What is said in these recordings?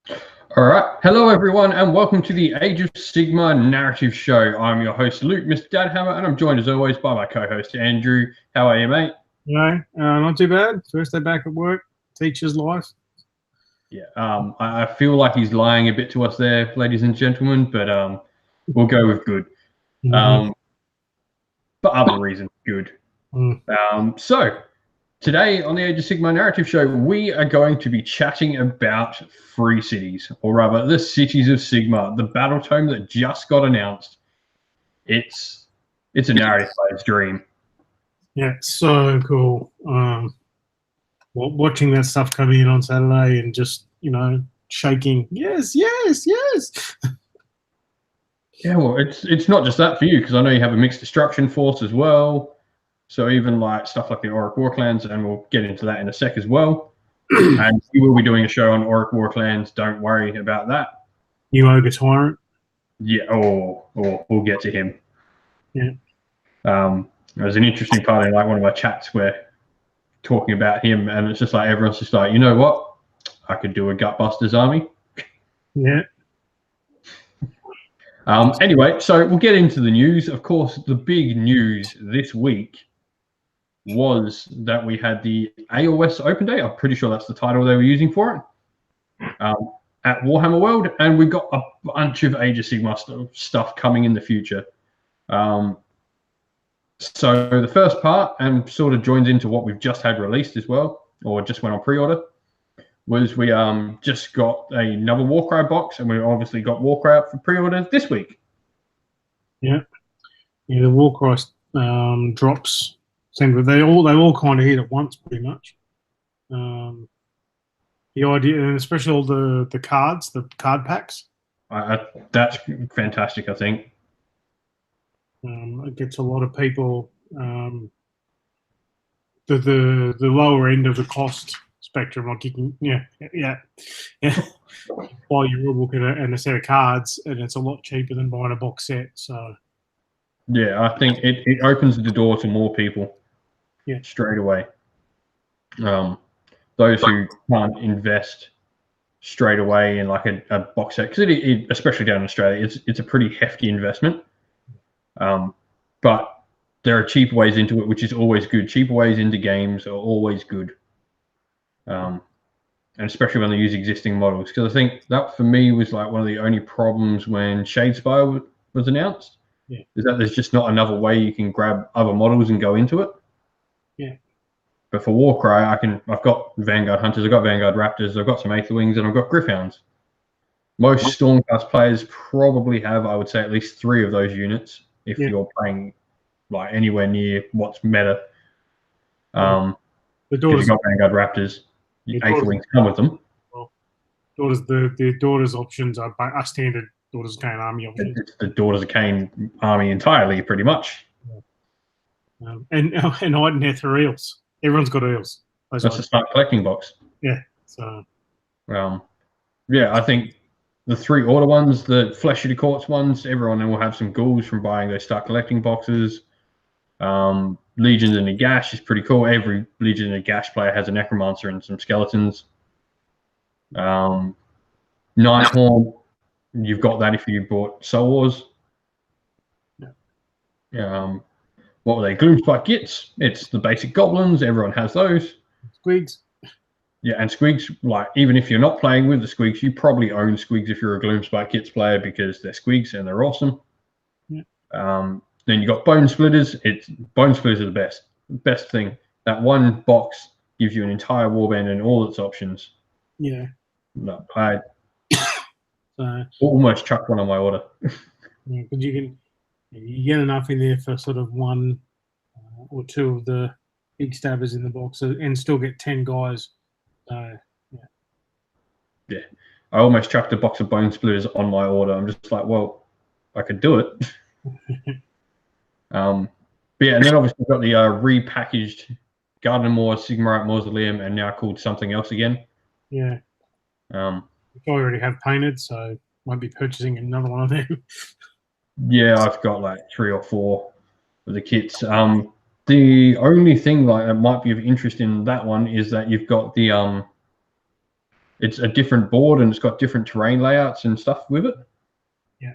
All right. Hello, everyone, and welcome to the Age of Sigmar narrative show. I'm your host, Luke, Mr. Dadhammer, and I'm joined, as always, by my co-host, Andrew. How are you, mate? Not too bad. First day back at work, teacher's life. Yeah, I feel like he's lying a bit to us there, ladies and gentlemen, but we'll go with good. For other reasons, good. So, today on the Age of Sigmar narrative show, we are going to be chatting about Free Cities, or rather, the Cities of Sigmar, the battle tome that just got announced. It's a narrative player's dream. Yeah, so cool. Watching that stuff coming in on Saturday and just, shaking. Yes. Yeah, well, it's not just that for you, because I know you have a mixed destruction force as well. So even like stuff like the Auric Warclans, and we'll get into that in a sec as well. And we will be doing a show on Auric Warclans. Don't worry about that. New Ogre Tyrant. Yeah, or we'll get to him. Yeah. There's an interesting part in like one of my chats where talking about him, and it's just like everyone's just like, you know what? I could do a Gutbusters army. Yeah. Anyway, so we'll get into the news. Of course, the big news this week was that we had the Aos Open Day. I'm pretty sure that's the title they were using for it. At Warhammer World, and we've got a bunch of Age of Sigmar stuff coming in the future. So the first part, and sort of joins into what we've just had released as well, or just went on pre-order, was we just got another Warcry box, and we obviously got Warcry up for pre-order this week. Yeah, the Warcry drops. They all kind of hit at once, pretty much. The idea, and especially all the cards, the card packs. That's fantastic, I think. It gets a lot of people. The lower end of the cost spectrum, like you can, buy your rulebook and a set of cards, and it's a lot cheaper than buying a box set. So, yeah, I think it opens the door to more people. Yeah, straight away. Those who can't invest straight away in like a box set, because it, especially down in Australia, it's a pretty hefty investment. But there are cheap ways into it, which is always good. Cheap ways into games are always good. And especially when they use existing models, because I think that for me was like one of the only problems when Shadespire was announced. Yeah. Is that there's just not another way you can grab other models and go into it. Yeah. But for Warcry, I've got Vanguard Hunters, I've got Vanguard Raptors, I've got some Aetherwings, and I've got Gryph-hounds. Most Stormcast players probably have, I would say, at least 3 of those units if you're playing like anywhere near what's meta. The Daughters, you've got Vanguard Raptors, Aetherwings come with them. Well, the Daughters options are standard Daughters of Cain army options. It's the Daughters of Cain army entirely, pretty much. And Ideneth are eels. Everyone's got eels. That's a smart collecting box. Yeah. So. Yeah, I think the 3 order ones, the Flesh Eater Courts ones, everyone will have some ghouls from buying those start collecting boxes. Legions and Nagash is pretty cool. Every Legion and Nagash player has a Necromancer and some skeletons. Nighthorn, you've got that if you bought Soul Wars. What were they? Gloomspike Gits. It's the basic goblins. Everyone has those. Squigs. Yeah, and Squigs, like, even if you're not playing with the Squigs, you probably own Squigs if you're a Gloomspike Gits player because they're Squigs and they're awesome. Yeah. Then you got Bone Splitters. Bone Splitters are the best thing. That one box gives you an entire warband and all its options. Yeah. No, I almost chucked one on my order. Yeah, because you get enough in there for sort of 1 or 2 of the big stabbers in the box, and still get 10 guys. Yeah, I almost chucked a box of Bone Splitters on my order. I'm just like, well, I could do it. But yeah, and then obviously we've got the repackaged Garden Moor Sigmarite Mausoleum, and now called something else again. Yeah. Which I already have painted, so won't be purchasing another one of them. Yeah, I've got like 3 or 4 of the kits. The only thing like that might be of interest in that one is that you've got the it's a different board and it's got different terrain layouts and stuff with it. Yeah.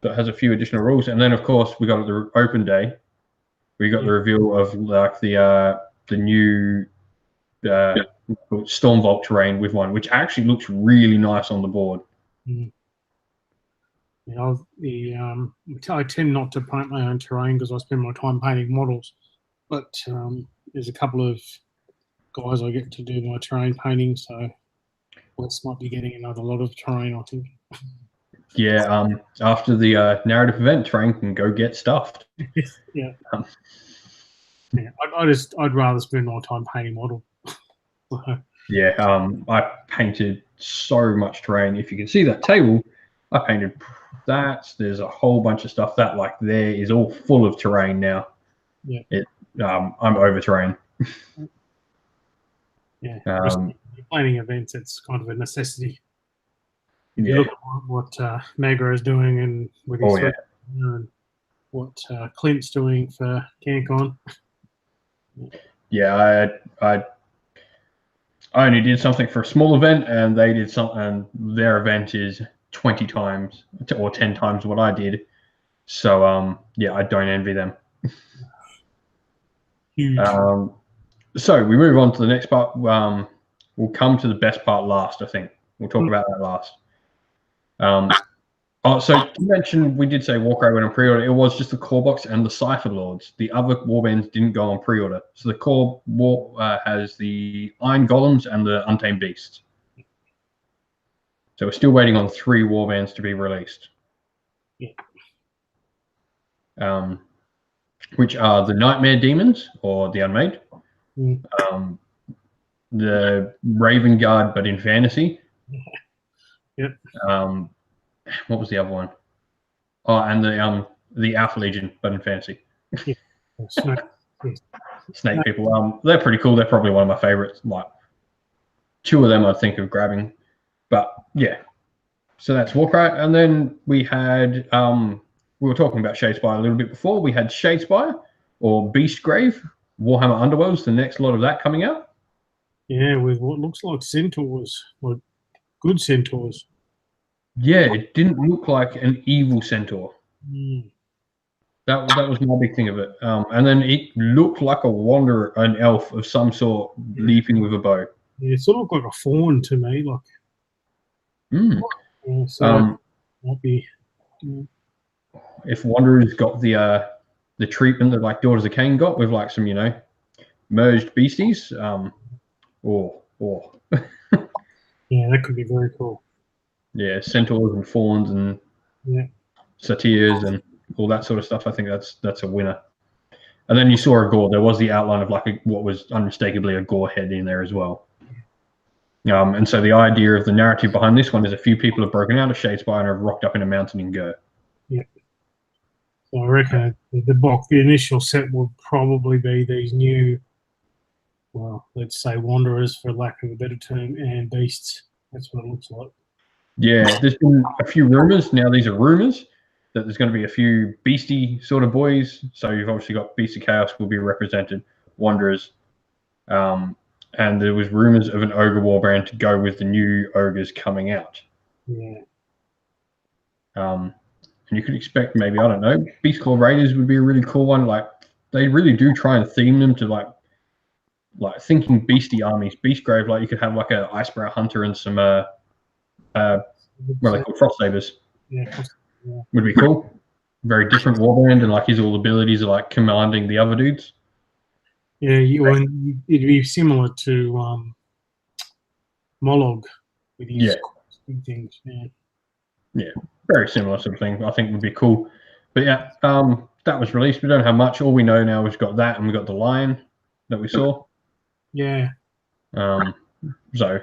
That has a few additional rules. And then, of course, we got the open day. We got the reveal of like the new Stormvault terrain with one, which actually looks really nice on the board. Yeah, I tend not to paint my own terrain because I spend my time painting models. But there's a couple of guys I get to do my terrain painting, so Wes might be getting another lot of terrain, I think. Yeah, after the narrative event, terrain can go get stuffed. Yeah. Yeah, I'd rather spend my time painting model. Yeah, I painted so much terrain. If you can see that table, I painted that. There's a whole bunch of stuff that like there is all full of terrain now. Yeah. I'm over terrain. Yeah. Planning events, it's kind of a necessity. If you look at what Magra is doing and with his and what Clint's doing for CanCon. Yeah, I only did something for a small event, and they did something. And their event is 20 times or 10 times what I did. So yeah, I don't envy them. Huge. So we move on to the next part. We'll come to the best part last. I think we'll talk about that last. So you mentioned we did say Warcry went on pre-order. It was just the core box and the Cypher Lords. The other warbands didn't go on pre-order. So the core war has the Iron Golems and the Untamed Beasts. So we're still waiting on 3 warbands to be released. Yeah. Which are the Nightmare Demons or the Unmade. The Raven Guard, but in fantasy. Yep. What was the other one? Oh, and the Alpha Legion, but in fantasy. Yeah. Snake people. They're pretty cool. They're probably one of my favorites. Like 2 of them, I'd think of grabbing. But yeah, so that's Warcry, and then we had we were talking about Shadespire a little bit before. We had Shadespire or Beastgrave, Warhammer Underworlds. The next lot of that coming out. Yeah, with what looks like centaurs, like good centaurs. Yeah, it didn't look like an evil centaur. That was my big thing of it. And then it looked like a wanderer, an elf of some sort, leaping with a bow. Yeah, it sort of looked like a fawn to me. Like, so might be. If Wanderer's got the treatment that like Daughters of Cain got with like some merged beasties, yeah, that could be very cool. Yeah, centaurs and fawns and satyrs and all that sort of stuff. I think that's a winner. And then you saw a gore. There was the outline of like what was unmistakably a gore head in there as well. And so the idea of the narrative behind this one is a few people have broken out of Shadespire and have rocked up in a mountain in Gur. Yeah. So I reckon the initial set will probably be these new, well, let's say wanderers for lack of a better term, and beasts. That's what it looks like. Yeah, there's been a few rumors. Now these are rumors that there's going to be a few beastie sort of boys. So you've obviously got Beast of Chaos will be represented, Wanderers. And there was rumors of an Ogre warband to go with the new Ogres coming out. Yeah. And you could expect maybe, I don't know, Beastclaw Raiders would be a really cool one. Like they really do try and theme them to like thinking beastie armies. Beastgrave, like you could have like a Icebrow Hunter and some what are they called? Frost Sabers. Yeah. Would be cool. Very different warband, and like his all abilities are like commanding the other dudes. Yeah, it'd be similar to Molog with his big things. Yeah, very similar sort of thing. I think would be cool. But yeah, that was released. We don't have much. All we know now is we've got that, and we got the lion that we saw. Yeah. So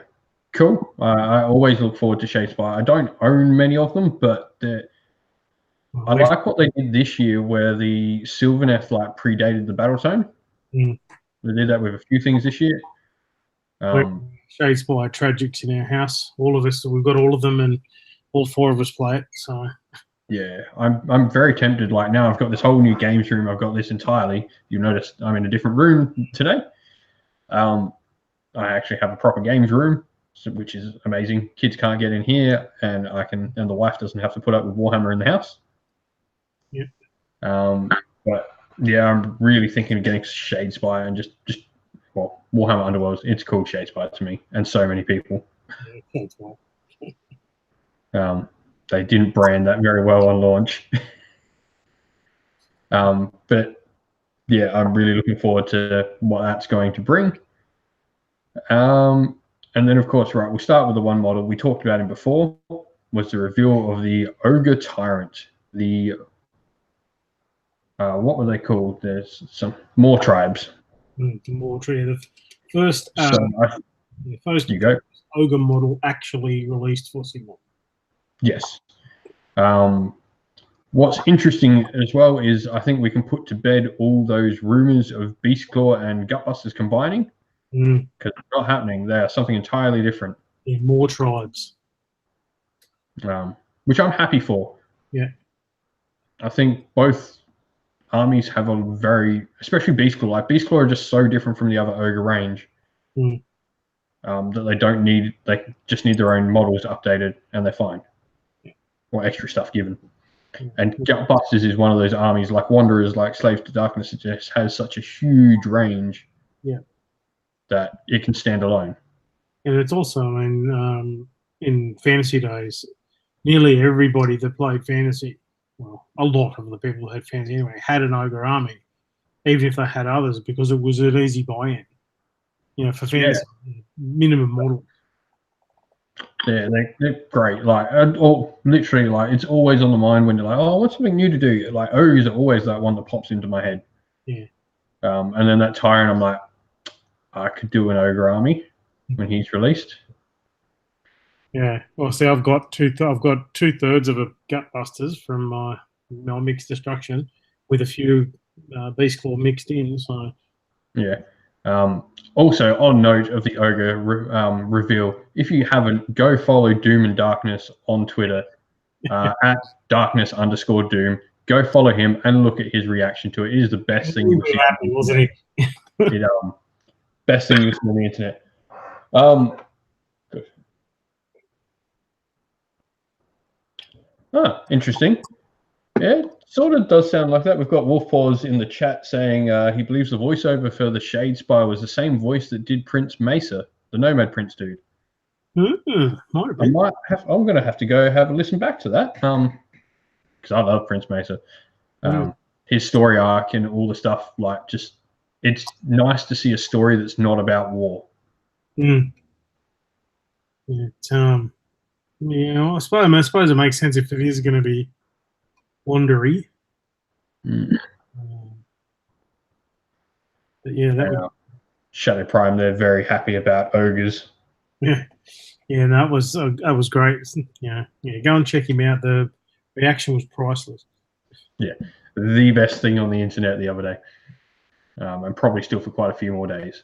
cool. I always look forward to Shadespire. I don't own many of them, but I like what they did this year, where the Sylvaneth like predated the Battletome. They did that with a few things this year. Shadespire Tragics in our house. All of us, we've got all of them, and all 4 of us play it. So yeah, I'm very tempted. Like now, I've got this whole new games room. I've got this entirely. You notice I'm in a different room today. I actually have a proper games room, which is amazing. Kids can't get in here, and the wife doesn't have to put up with Warhammer in the house. Yeah. But yeah, I'm really thinking of getting Shadespire and just Warhammer Underworlds. It's called Shadespire to me, and so many people. Yeah, that's right. They didn't brand that very well on launch. But yeah, I'm really looking forward to what that's going to bring. And then, of course, right, we'll start with the one model we talked about him before, was the reveal of the Ogre Tyrant. The what were they called? There's some more tribes. More tribes. First, first you go. Ogre model actually released for Sigmar. Yes. What's interesting as well is I think we can put to bed all those rumors of Beastclaw and Gutbusters combining, because it's not happening. They are something entirely different. Yeah, more tribes. Which I'm happy for. Yeah. I think both armies have a very, especially Beastclaw. Like Beastclaw are just so different from the other Ogre range that they don't need. They just need their own models updated, and they're fine. Or extra stuff given. And Gutbusters is one of those armies, like Wanderers, like Slaves to Darkness. It just has such a huge range. Yeah. That it can stand alone. And it's also in fantasy days, nearly everybody that played fantasy, well, a lot of the people who had fantasy anyway, had an Ogre army, even if they had others, because it was an easy buy-in. You know, for fantasy, minimum model. Yeah, they're great. Like, or literally, like, it's always on the mind when you're like, oh, what's something new to do? Like, Ogres are always that one that pops into my head. Yeah. And then that Tyrant, I'm like, I could do an Ogre army when he's released. Yeah. Well, see, I've got 2/3 of a Gutbusters from my mixed destruction, with a few Beastclaw mixed in. So. Yeah. Also, on note of the Ogre reveal, if you haven't, go follow Doom and Darkness on Twitter at darkness_Doom. Go follow him and look at his reaction to it. It is the best thing you'll see. Happy, wasn't he? Best thing you'll see on the internet. Good. Interesting. Yeah, sort of does sound like that. We've got Wolfpaws in the chat saying he believes the voiceover for the Shadespire was the same voice that did Prince Mesa, the Nomad Prince dude. I'm going to have to go have a listen back to that because I love Prince Mesa. His story arc and all the stuff, like, just, it's nice to see a story that's not about war. Yeah, I suppose it makes sense if it is going to be Wandery. But yeah, that Shadow Prime, they're very happy about Ogres. Yeah, and that was great. Yeah, go and check him out. The reaction was priceless. Yeah, the best thing on the internet the other day, and probably still for quite a few more days.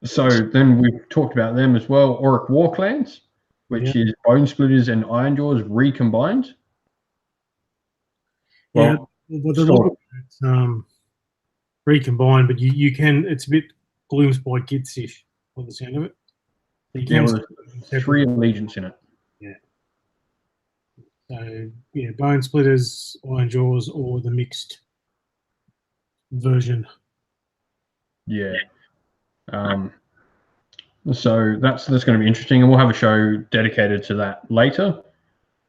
So then we've talked about them as well. Auric War Clans, which is Bone Splitters and Ironjaws recombined. Well, it's recombined, but you can. It's a bit Gloomspite Gidsish by the sound of it. There's 3 allegiance in it. Yeah. So Bone Splitters, Ironjaws, or the mixed version. Yeah. So that's going to be interesting, and we'll have a show dedicated to that later.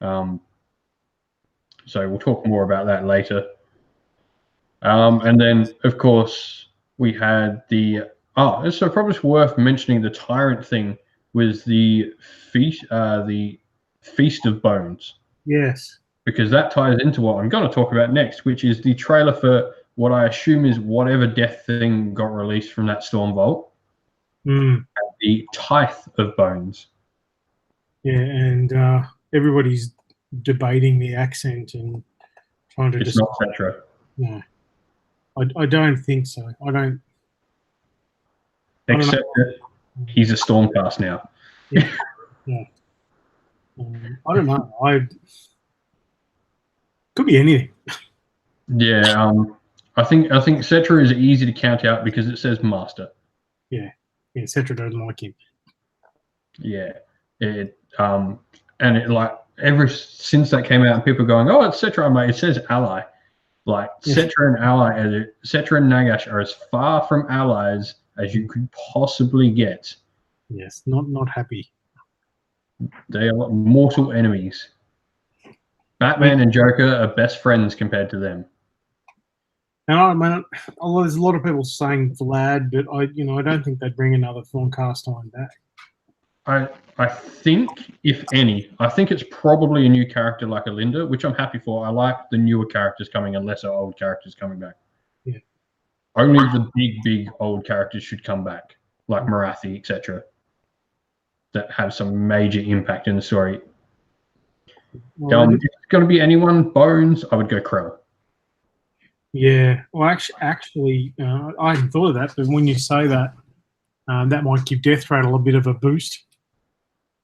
So we'll talk more about that later. And then, of course, we had the so probably it's worth mentioning the Tyrant thing was the feast of Bones. Yes. Because that ties into what I'm going to talk about next, which is the trailer for what I assume is whatever death thing got released from that Storm Vault. The Tithe of Bones. Yeah, and everybody's debating the accent and trying to. It's not Cetra. No, I don't think so. I don't. Except that he's a Stormcast now. Yeah. I don't know. Could be anything. Yeah. I think Cetra is easy to count out because it says Master. Yeah. Cetra don't like him. Yeah, and it like ever since that came out, people are going, oh, it's Cetra, mate. It says ally. Like Cetra and Cetra and Nagash are as far from allies as you could possibly get. Yes, not happy. They are mortal enemies. Batman and Joker are best friends compared to them. And I mean, there's a lot of people saying Vlad, but I don't think they'd bring another Thorn cast iron back. I think, if any, I think it's probably a new character like Alinda, which I'm happy for. I like the newer characters coming and lesser old characters coming back. Yeah. Only the big old characters should come back, like Marathi, etc., that have some major impact in the story. Well, if it's going to be anyone, Bones, I would go Crow. Yeah. Well, actually, I hadn't thought of that, but when you say that, that might give Death Rattle a bit of a boost.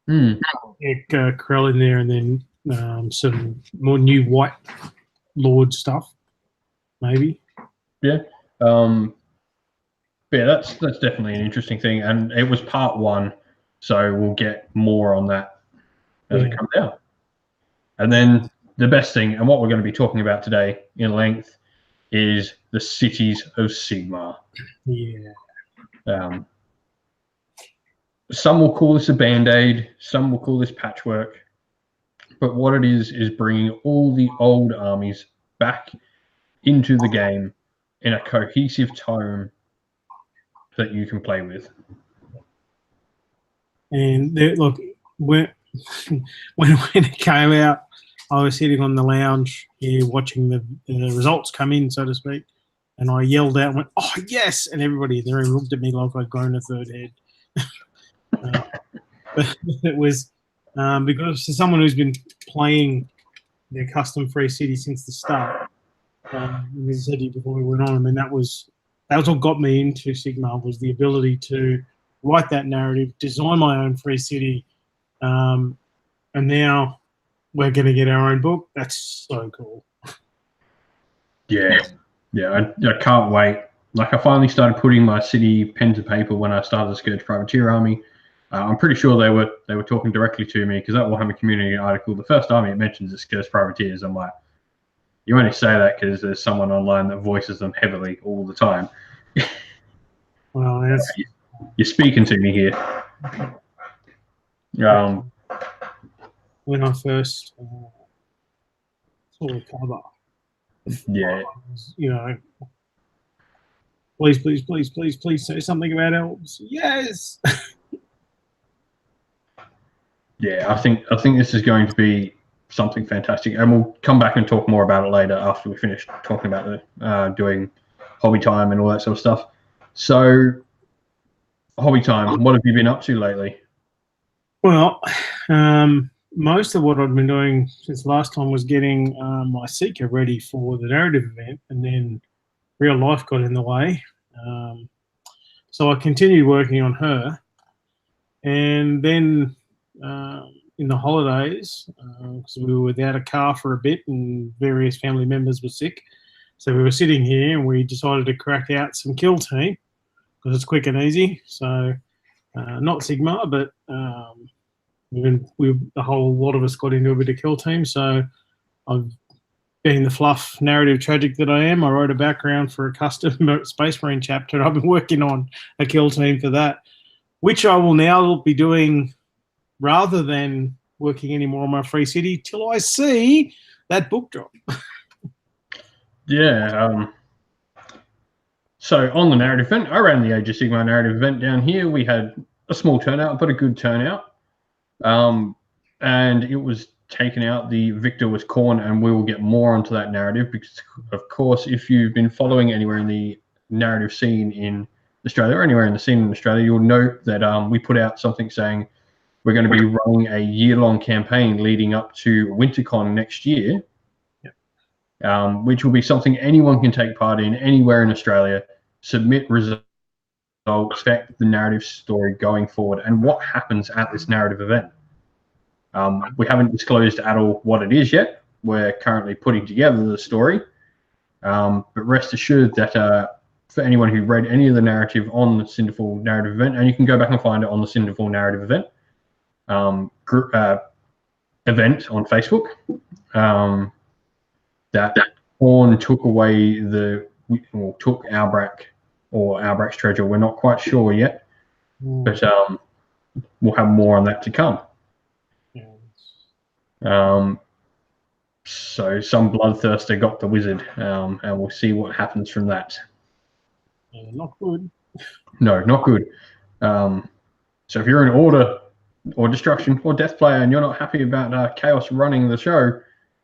Get Krell in there, and then some more new White Lord stuff, maybe. Yeah. Yeah, that's definitely an interesting thing, and it was part 1, so we'll get more on that as it comes out. And then the best thing, and what we're going to be talking about today in length, is the cities of Sigmar. Yeah. Some will call this a band-aid, some will call this patchwork, but what it is bringing all the old armies back into the game in a cohesive tome that you can play with. And look, when it came out, I was sitting on the lounge here watching the results come in, so to speak, and I yelled out and went, "Oh, yes!" And everybody in the room looked at me like I'd grown a third head. But it was because for someone who's been playing their custom free city since the start, as I said to you before we went on, I mean, that was what got me into Sigmar, was the ability to write that narrative, design my own free city, and now we're going to get our own book. That's so cool. Yeah, I can't wait. Like, I finally started putting my city pen to paper when I started the Scourge Privateer army. I'm pretty sure they were talking directly to me, because that Warhammer community article, the first army it mentions is Scourge Privateers. I'm like, you only say that because there's someone online that voices them heavily all the time. Well, you're speaking to me here. When I first saw the cover, please say something about elves. Yes. Yeah, I think this is going to be something fantastic, and we'll come back and talk more about it later after we finish talking about the doing hobby time and all that sort of stuff. So, hobby time, what have you been up to lately? Well, most of what I've been doing since last time was getting my Seeker ready for the narrative event, and then real life got in the way. So I continued working on her, and then in the holidays, because we were without a car for a bit and various family members were sick, so we were sitting here and we decided to crack out some Kill Team because it's quick and easy. So not Sigmar, but a whole lot of us got into a bit of Kill Team. So I've, being the fluff narrative tragic that I am, I wrote a background for a custom Space Marine chapter, and I've been working on a Kill Team for that, which I will now be doing rather than working anymore on my free city till I see that book drop. Yeah. So on the narrative event, I ran the Age of Sigmar narrative event down here. We had a small turnout, but a good turnout. And it was taken out. The victor was Khorne, and we will get more onto that narrative because, of course, if you've been following anywhere in the narrative scene in Australia or anywhere in the scene in Australia, you'll note that we put out something saying we're going to be running a year-long campaign leading up to WinterCon next year, which will be something anyone can take part in anywhere in Australia, submit results, affect the narrative story going forward, and what happens at this narrative event. We haven't disclosed at all what it is yet. We're currently putting together the story, but rest assured that for anyone who read any of the narrative on the Cinderfall narrative event, and you can go back and find it on the Cinderfall narrative event event on Facebook. That Horn took away took Albrecht's treasure. We're not quite sure yet, but we'll have more on that to come. So some bloodthirster got the wizard, and we'll see what happens from that. Not good. No, not good. So if you're an Order or Destruction or Death player and you're not happy about Chaos running the show,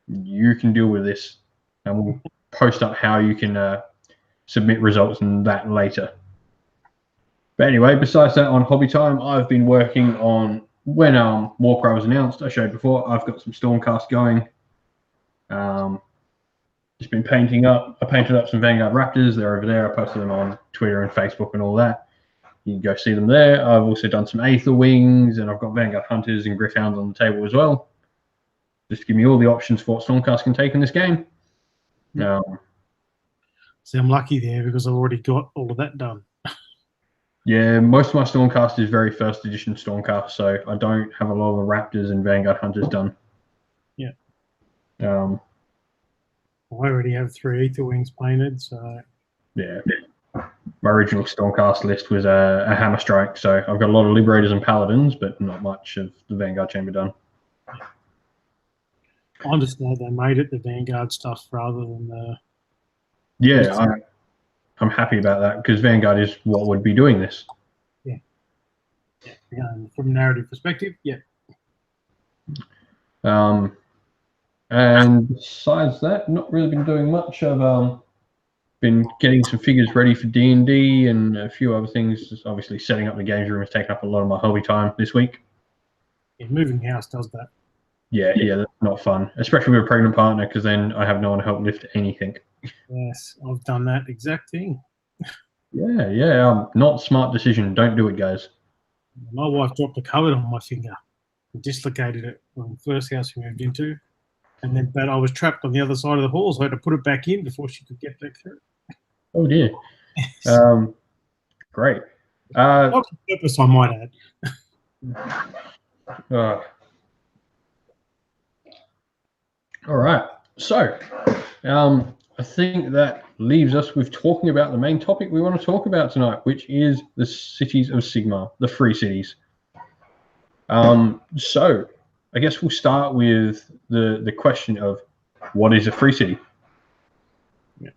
you can deal with this, and we'll post up how you can submit results and that later. But anyway, besides that, on Hobby Time, I've been working on, when Warcry was announced, I showed before, I've got some Stormcast going. Just been painting up. I painted up some Vanguard Raptors. They're over there. I posted them on Twitter and Facebook and all that. You can go see them there. I've also done some Aether Wings, and I've got Vanguard Hunters and Gryph-hounds on the table as well. Just to give me all the options for what Stormcast can take in this game. See, I'm lucky there because I've already got all of that done. Yeah, most of my Stormcast is very first edition Stormcast, so I don't have a lot of the Raptors and Vanguard Hunters done. Yeah. I already have 3 Aether Wings painted, so... Yeah. My original Stormcast list was a Hammer Strike, so I've got a lot of Liberators and Paladins, but not much of the Vanguard Chamber done. I understand they made it the Vanguard stuff rather than the... Yeah, I'm happy about that, because Vanguard is what would be doing this. Yeah. From a narrative perspective, yeah. And besides that, not really been doing much. I've been getting some figures ready for D&D and a few other things. Just obviously, setting up the games room has taken up a lot of my hobby time this week. Yeah, moving house does that. Yeah, that's not fun, especially with a pregnant partner, because then I have no one to help lift anything. Yes, I've done that exact thing. Yeah, not smart decision. Don't do it, guys. My wife dropped a cupboard on my finger and dislocated it on the first house we moved into. But I was trapped on the other side of the hall, so I had to put it back in before she could get back through. Oh, dear. Great. Not on purpose, I might add. All right. So, I think that leaves us with talking about the main topic we want to talk about tonight, which is the cities of Sigmar, the free cities. So, I guess we'll start with the question of what is a free city? Yeah.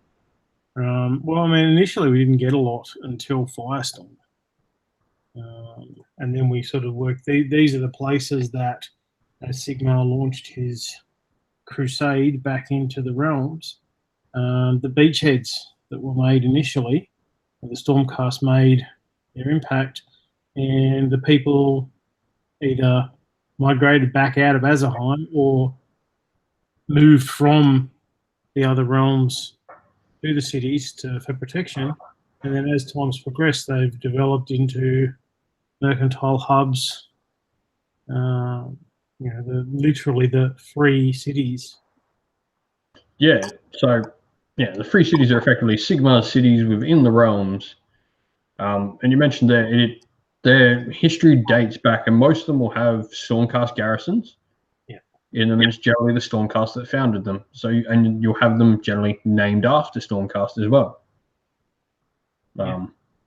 Well, I mean, initially we didn't get a lot until Firestorm. And then we sort of worked. These are the places that, as Sigmar launched his crusade back into the realms, the beachheads that were made initially, the Stormcast made their impact, and the people either migrated back out of Azerheim or moved from the other realms to the cities for protection. And then as time's progressed, they've developed into mercantile hubs, literally the free cities. Yeah, so the free cities are effectively Sigmar's cities within the realms. And you mentioned there, their history dates back, and most of them will have Stormcast garrisons. Yeah. In them, it's generally the Stormcast that founded them. So, and you'll have them generally named after Stormcast as well.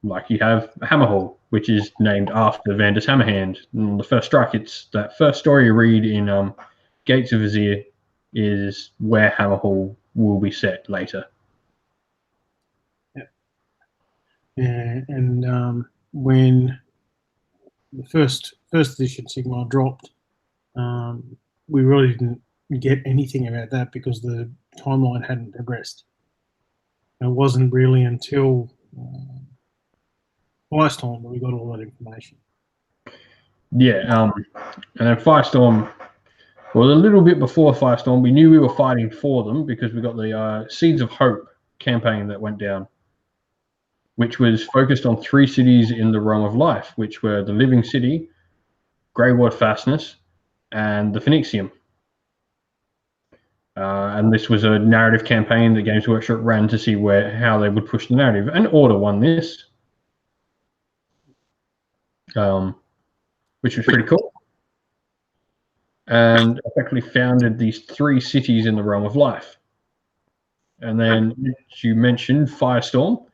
Like you have Hammerhall, which is named after Vandus Hammerhand. And the first strike, it's that first story you read in Gates of Azir is where Hammerhall will be set later. Yeah. And when the first edition Sigmar dropped, we really didn't get anything about that because the timeline hadn't progressed. It wasn't really until Firestorm that we got all that information. Yeah, and then Firestorm, well, a little bit before Firestorm, we knew we were fighting for them because we got the Seeds of Hope campaign that went down, which was focused on 3 cities in the Realm of Life, which were the Living City, Greyward Fastness, and the Phoenixium. And this was a narrative campaign that Games Workshop ran to see how they would push the narrative. And Order won this, which was pretty cool. And effectively founded these 3 cities in the realm of life. And then, as you mentioned, Firestorm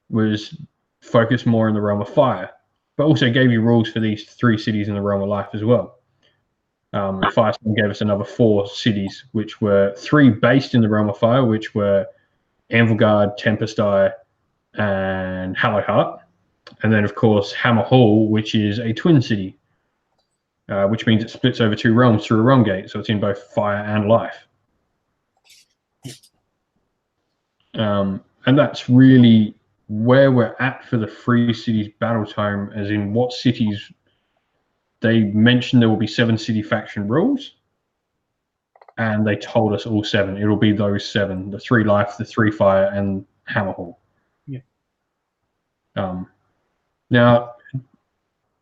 was focused more in the realm of fire, but also gave you rules for these 3 cities in the realm of life as well. Firestorm gave us another 4 cities, which were 3 based in the realm of fire, which were Anvilgard, Tempest Eye, and Hallowheart. And then, of course, Hammer Hall, which is a twin city, which means it splits over 2 realms through a realm gate, so it's in both fire and life. And that's really where we're at for the 3 cities battle tome, as in what cities. They mentioned there will be 7 city faction rules, and they told us all 7. It'll be those 7: the 3 life, the 3 fire, and Hammer Hall. Yeah. Now, a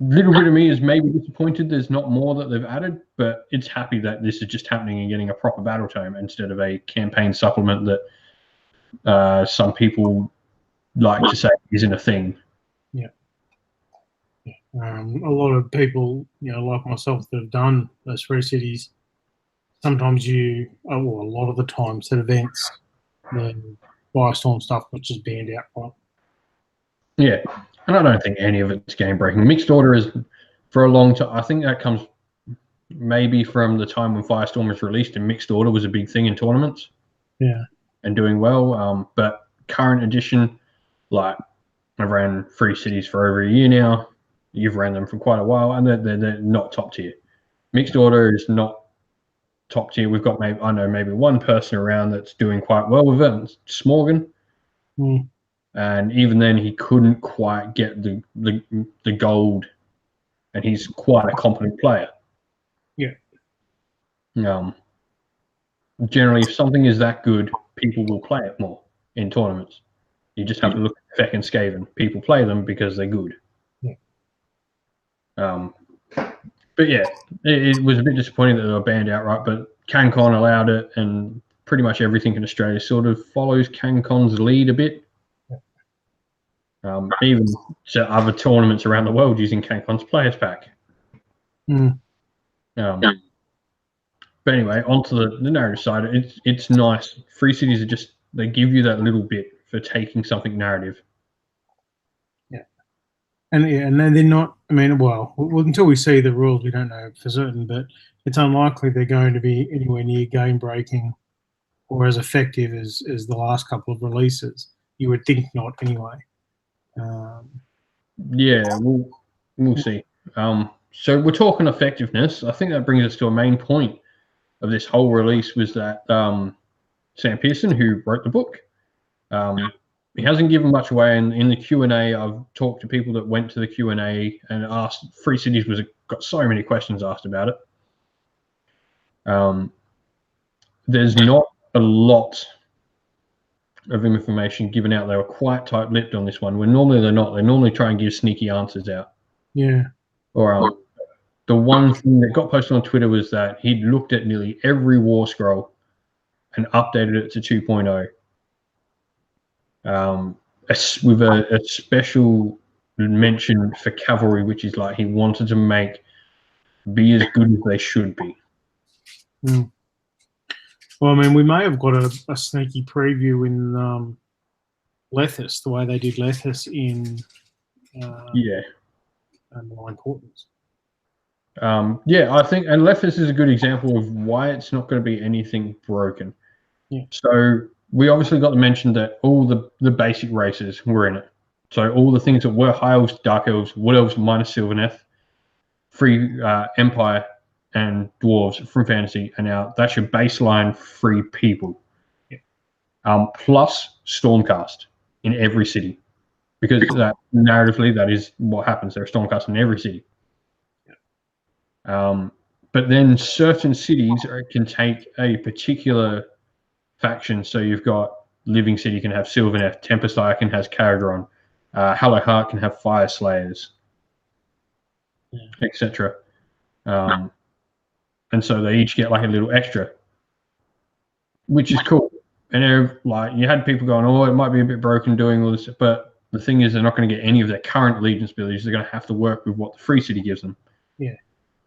little bit of me is maybe disappointed there's not more that they've added, but it's happy that this is just happening and getting a proper battle tome instead of a campaign supplement that some people like to say isn't a thing. Yeah. A lot of people, like myself, that have done those 3 cities, sometimes a lot of the times at events, the Firestorm stuff was just banned out. Right? Yeah, and I don't think any of it's game breaking. Mixed Order is, for a long time, I think that comes maybe from the time when Firestorm was released, and Mixed Order was a big thing in tournaments. Yeah. And doing well. But current edition, like, I've ran 3 cities for over a year now. You've ran them for quite a while, and they're not top tier. Mixed Order is not top tier. We've got maybe one person around that's doing quite well with it, Smorgan. And even then, he couldn't quite get the gold, and he's quite a competent player. Yeah. Generally, if something is that good, people will play it more in tournaments. You just have to look at Feck and Skaven. People play them because they're good. Yeah. But yeah, it was a bit disappointing that they were banned outright, but CanCon allowed it, and pretty much everything in Australia sort of follows CanCon's lead a bit. Even to other tournaments around the world using CanCon's Players Pack. But anyway, onto the narrative side. It's nice. 3 cities are just, they give you that little bit for taking something narrative. Yeah. And they're not, well, until we see the rules, we don't know for certain, but it's unlikely they're going to be anywhere near game breaking or as effective as the last couple of releases. You would think not anyway. Yeah, we'll see. So we're talking effectiveness. I think that brings us to a main point of this whole release, was that Sam Pearson, who wrote the book, he hasn't given much away. And in the Q&A, I've talked to people that went to the Q&A and asked. 3 Cities got so many questions asked about it. There's not a lot of information given out. They were quite tight-lipped on this one, when normally they're not. They normally try and give sneaky answers out. Yeah. Or the one thing that got posted on Twitter was that he'd looked at nearly every war scroll and updated it to 2.0. With a special mention for cavalry, which is like he wanted to be as good as they should be. Well, we may have got a sneaky preview in Lethis, the way they did Lethis in More Importance. I think, and Lethis is a good example of why it's not going to be anything broken. Yeah. So we obviously got to mention that all the basic races were in it. So all the things that were High Elves, Dark Elves, Wood Elves minus Sylvaneth, Free Empire, and Dwarves from Fantasy, and now that's your baseline 3 people. Yeah. Plus Stormcast in every city, because narratively that is what happens. There are Stormcast in every city. Yeah. But then certain cities can take a particular faction. So you've got Living City can have Sylvaneth, Tempest Eye can have Caradron, Hallowheart can have Fire Slayers, etc. And so they each get like a little extra. which is cool. And like you had people going, oh, it might be a bit broken doing all this, but the thing is, they're not going to get any of their current allegiance abilities. They're going to have to work with what the free city gives them. Yeah.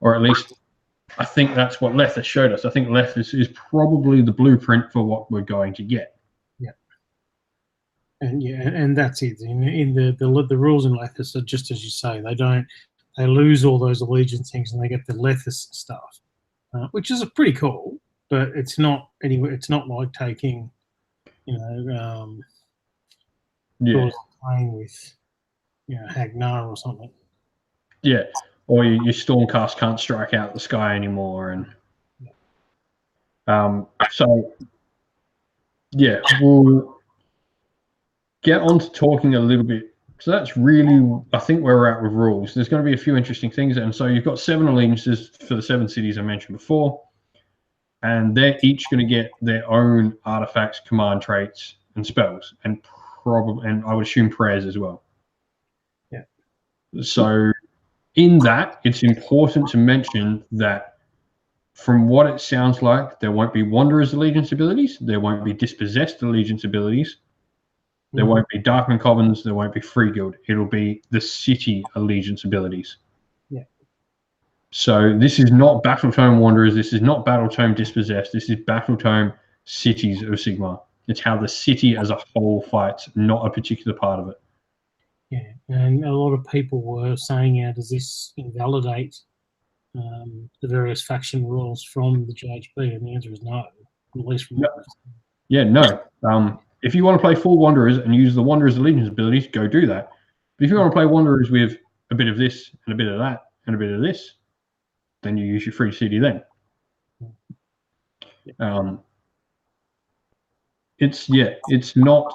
Or at least, I think that's what Lethis showed us. I think Lethis is probably the blueprint for what we're going to get. Yeah. And that's it. In the rules in Lethis are just as you say. They lose all those allegiance things and they get the Lethis stuff, which is pretty cool. But it's not anyway. It's not like taking, playing with, Hagnar or something. Yeah, or your Stormcast can't strike out the sky anymore, and so yeah, we'll get on to talking a little bit. So that's really, I think, where we're at with rules. There's going to be a few interesting things, and so you've got 7 allegiances for the 7 cities I mentioned before. And they're each going to get their own artifacts, command traits, and spells, and I would assume prayers as well. Yeah. So in that, it's important to mention that from what it sounds like, there won't be Wanderer's allegiance abilities, there won't be Dispossessed allegiance abilities, there won't be Darkman Commons, there won't be Free Guild. It'll be the city allegiance abilities. So this is not Battle Tome Wanderers. This is not Battle Tome Dispossessed. This is Battle Tome Cities of Sigmar. It's how the city as a whole fights, not a particular part of it. Yeah, and a lot of people were saying, does this invalidate the various faction rules from the JHP? And the answer is no, at least from no. Yeah, no. If you want to play full Wanderers and use the Wanderers Allegiance abilities, go do that. But if you want to play Wanderers with a bit of this and a bit of that and a bit of this, then you use your free city then. It's not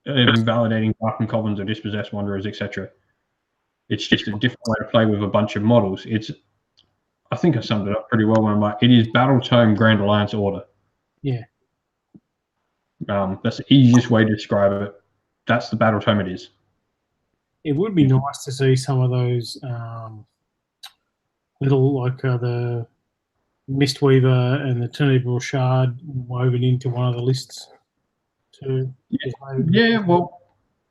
invalidating Darkman Commons or Dispossessed Wanderers, etc. It's just a different way to play with a bunch of models. I think I summed it up pretty well when I'm like, it is Battle Tome Grand Alliance Order. Yeah. That's the easiest way to describe it. That's the Battle Tome it is. It would be nice to see some of those little, like the Mistweaver and the Turnable Shard woven into one of the lists too. Yeah, well,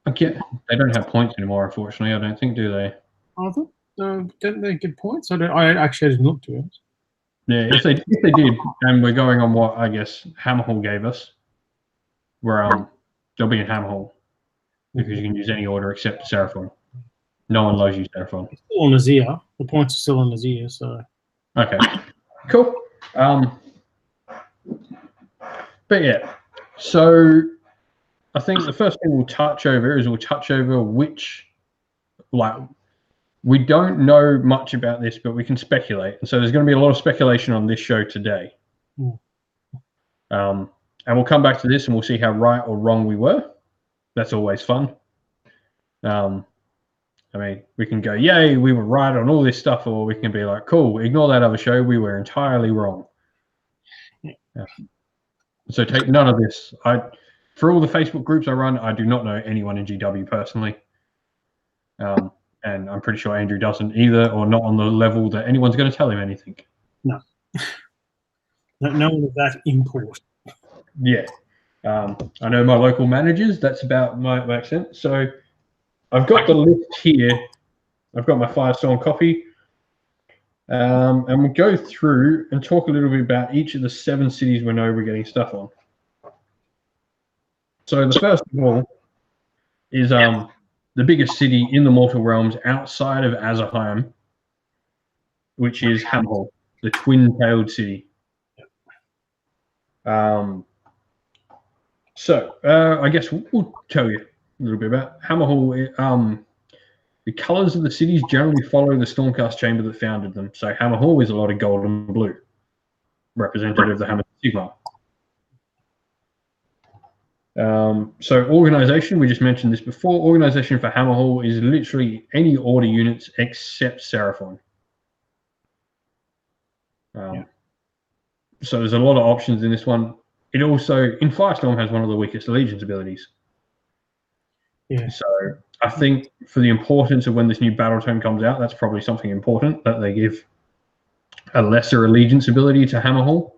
they don't have points anymore, unfortunately. I don't think, do they? I thought, don't they get points? I actually didn't look to it. Yeah, if they did, and we're going on what I guess Hammerhall gave us, where they'll be in Hammerhall because you can use any order except Seraphon. No one loves you, Seraphon. It's still on Azir. The points are still on Azir, so. Okay, cool. But yeah, so I think the first thing we'll touch over which, like, we don't know much about this, but we can speculate. And so there's going to be a lot of speculation on this show today. And we'll come back to this and we'll see how right or wrong we were. That's always fun. I mean, we can go, yay, we were right on all this stuff, or we can be like, cool, ignore that other show, we were entirely wrong. Yeah. So take none of this. For all the Facebook groups I run, I do not know anyone in GW personally. And I'm pretty sure Andrew doesn't either, or not on the level that anyone's going to tell him anything. No. No one of that import. Yeah. I know my local managers, that's about my accent. So I've got the list here. I've got my Firestorm copy. And we'll go through and talk a little bit about each of the 7 cities we know we're getting stuff on. So the first of all is the biggest city in the Mortal Realms outside of Azerheim, which is Hammerhall, the twin-tailed city. So I guess we'll tell you a little bit about Hammerhall. The colours of the cities generally follow the Stormcast chamber that founded them. So Hammerhall is a lot of gold and blue, representative of the Hammer Sigmar. So organization, we just mentioned this before. Organization for Hammerhall is literally any order units except Seraphon. So there's a lot of options in this one. It also, in Firestorm, has one of the weakest allegiance abilities. Yeah. So I think for the importance of when this new battle tome comes out, that's probably something important, that they give a lesser allegiance ability to Hammerhall.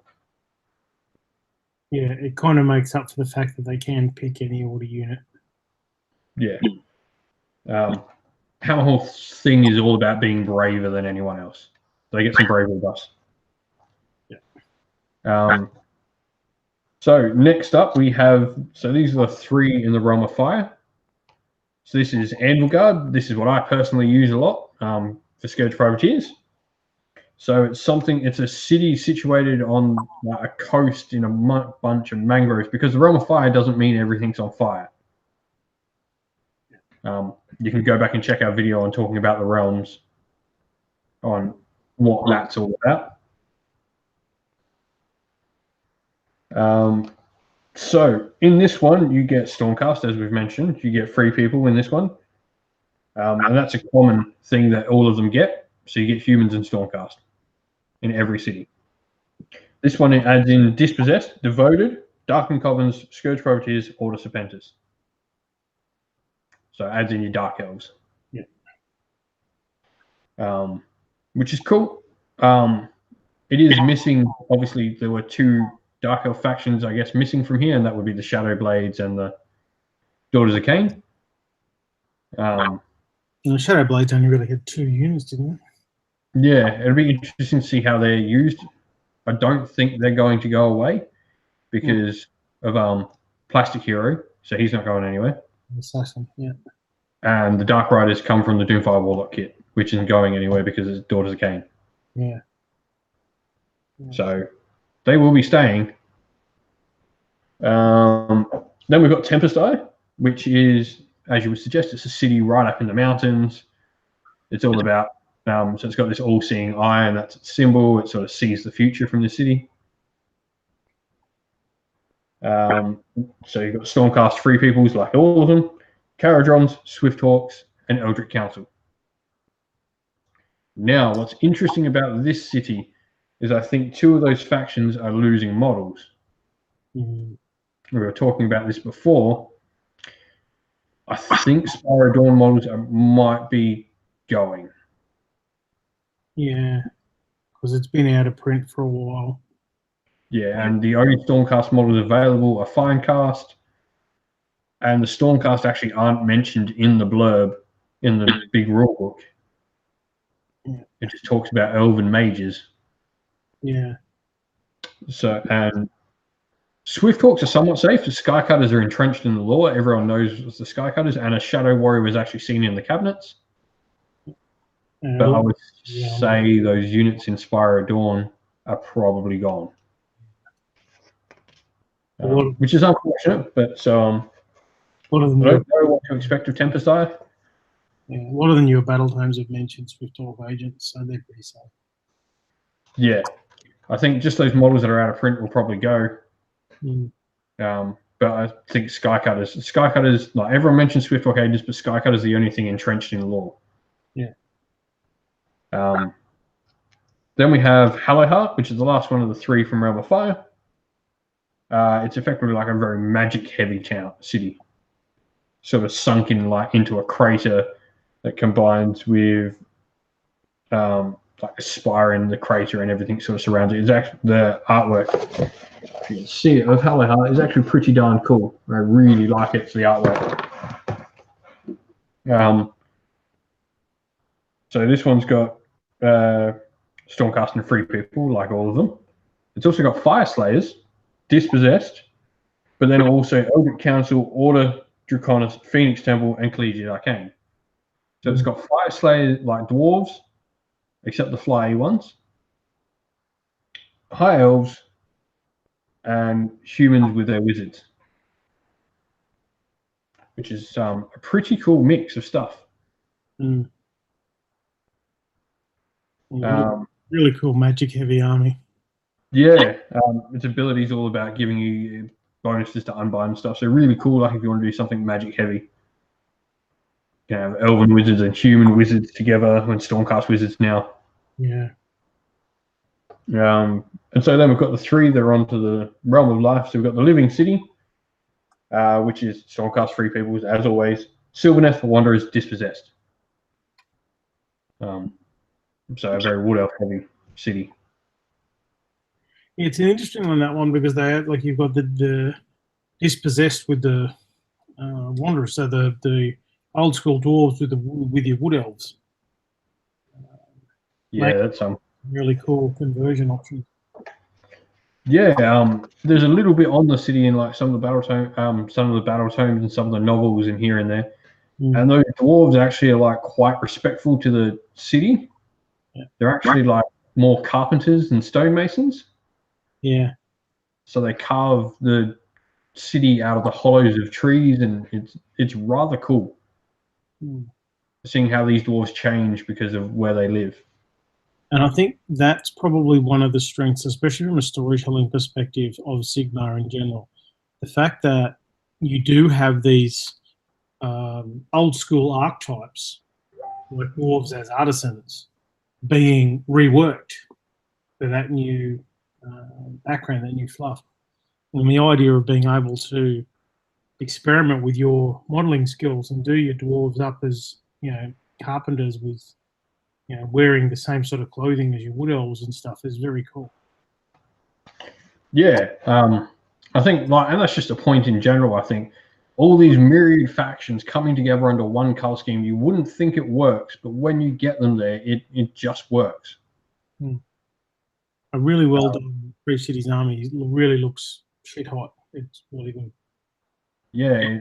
Yeah, it kind of makes up for the fact that they can pick any order unit. Yeah. Hammerhorn's thing is all about being braver than anyone else. They get some bravery buffs. Yeah. So next up we have, so these are the 3 in the Realm of Fire. So this is Anvil Guard. This is what I personally use a lot for Scourge Privateers. So it's a city situated on a coast in a bunch of mangroves, because the Realm of Fire doesn't mean everything's on fire. You can go back and check our video on talking about the realms on what that's all about. So in this one, you get Stormcast, as we've mentioned. You get 3 people in this one. And that's a common thing that all of them get. So you get humans and Stormcast in every city. This one, it adds in Dispossessed, Devoted, Darkened Covens, Scourge Privateers, Order Serpentis. So it adds in your Dark Elves. Yeah. Which is cool. It is missing, obviously, there were 2 Dark Elf factions, I guess, missing from here, and that would be the Shadow Blades and the Daughters of Cain. The Shadow Blades only really had 2 units, didn't it? Yeah, it'll be interesting to see how they're used. I don't think they're going to go away because of Plastic Hero, so he's not going anywhere. Assassin, yeah. And the Dark Riders come from the Doomfire Warlock kit, which isn't going anywhere because it's Daughters of Cain. Yeah. So they will be staying. Then we've got Tempest Eye, which is, as you would suggest, it's a city right up in the mountains. It's all about, so it's got this all-seeing eye, and that's its symbol. It sort of sees the future from the city. So you've got Stormcast 3 peoples, like all of them, Caradrons, Swifthawks, and Eldritch Council. Now, what's interesting about this city is I think 2 of those factions are losing models. Mm-hmm. We were talking about this before. I think Spyro Dawn models might be going. Yeah, because it's been out of print for a while. Yeah, and the only Stormcast models available are Finecast, and the Stormcast actually aren't mentioned in the blurb in the big rulebook. Yeah. It just talks about Elven mages. Yeah. So, and Swifthawks are somewhat safe. The Skycutters are entrenched in the lore. Everyone knows the Skycutters, and a Shadow Warrior was actually seen in the cabinets. But I would say those units in Spyro Dawn are probably gone. Which is unfortunate, but I don't know what to expect of Tempest Eye. Yeah, a lot of the newer battle tomes have mentioned Swifthawk agents, so they're pretty safe. Yeah, I think just those models that are out of print will probably go. But I think Skycutters, like everyone mentions Swifthawk agents, but Skycutter's the only thing entrenched in the lore. Yeah. Then we have Hallowheart, which is the last one of the 3 from Realm of Fire. It's effectively like a very magic-heavy city, sort of sunk in into a crater that combines with like a spire in the crater and everything sort of surrounds it. It's actually the artwork, if you can see it, of Hallowheart is actually pretty darn cool. I really like it for the artwork. So this one's got Stormcast and 3 people, like all of them. It's also got Fire Slayers, Dispossessed, but then also Eldritch Council, Order, Draconis, Phoenix Temple, and Collegiate Arcane. So it's got Fire Slayers like Dwarves, except the flyy ones, High Elves, and humans with their wizards, which is a pretty cool mix of stuff. Really cool magic-heavy army. Yeah, its ability is all about giving you bonuses to unbind stuff. So really cool, like if you want to do something magic-heavy. You have Elven wizards and human wizards together, and Stormcast wizards now. Yeah. And so then we've got the 3 that are onto the Realm of Life. So we've got the Living City, which is Stormcast 3 peoples, as always. Sylvaneth for Wanderers, Dispossessed. So a very Wood Elf heavy city. It's an interesting one, that one, because they like you've got the dispossessed with the wanderers, so the old school dwarves with your wood elves. Yeah, that's really cool conversion option. Yeah, there's a little bit on the city in like some of the battle tomes and some of the novels in here and there. And those dwarves actually are like quite respectful to the city. Yeah. They're actually like more carpenters than stonemasons. Yeah. So they carve the city out of the hollows of trees, and it's rather cool seeing how these dwarves change because of where they live. And I think that's probably one of the strengths, especially from a storytelling perspective, of Sigmar in general. The fact that you do have these old school archetypes, like dwarves as artisans, being reworked for that new background, that new fluff. And the idea of being able to experiment with your modeling skills and do your dwarves up as, carpenters with, wearing the same sort of clothing as your wood elves and stuff is very cool. Yeah, I think, and that's just a point in general. I think all these myriad factions coming together under one color scheme, you wouldn't think it works, but when you get them there, it just works. A really well done Free Cities Army. It really looks shit hot. It's really good. Yeah,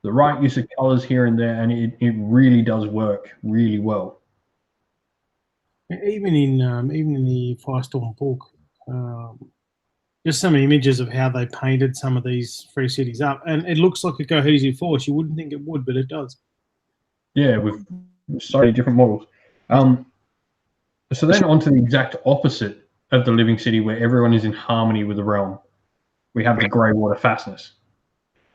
the right use of colors here and there, and it really does work really well. Even in the Firestorm book, just some images of how they painted some of these free cities up, and it looks like a cohesive force. You wouldn't think it would, but it does. Yeah, with so many different models. So then on to the exact opposite of the living city, where everyone is in harmony with the realm. We have the Greywater Fastness.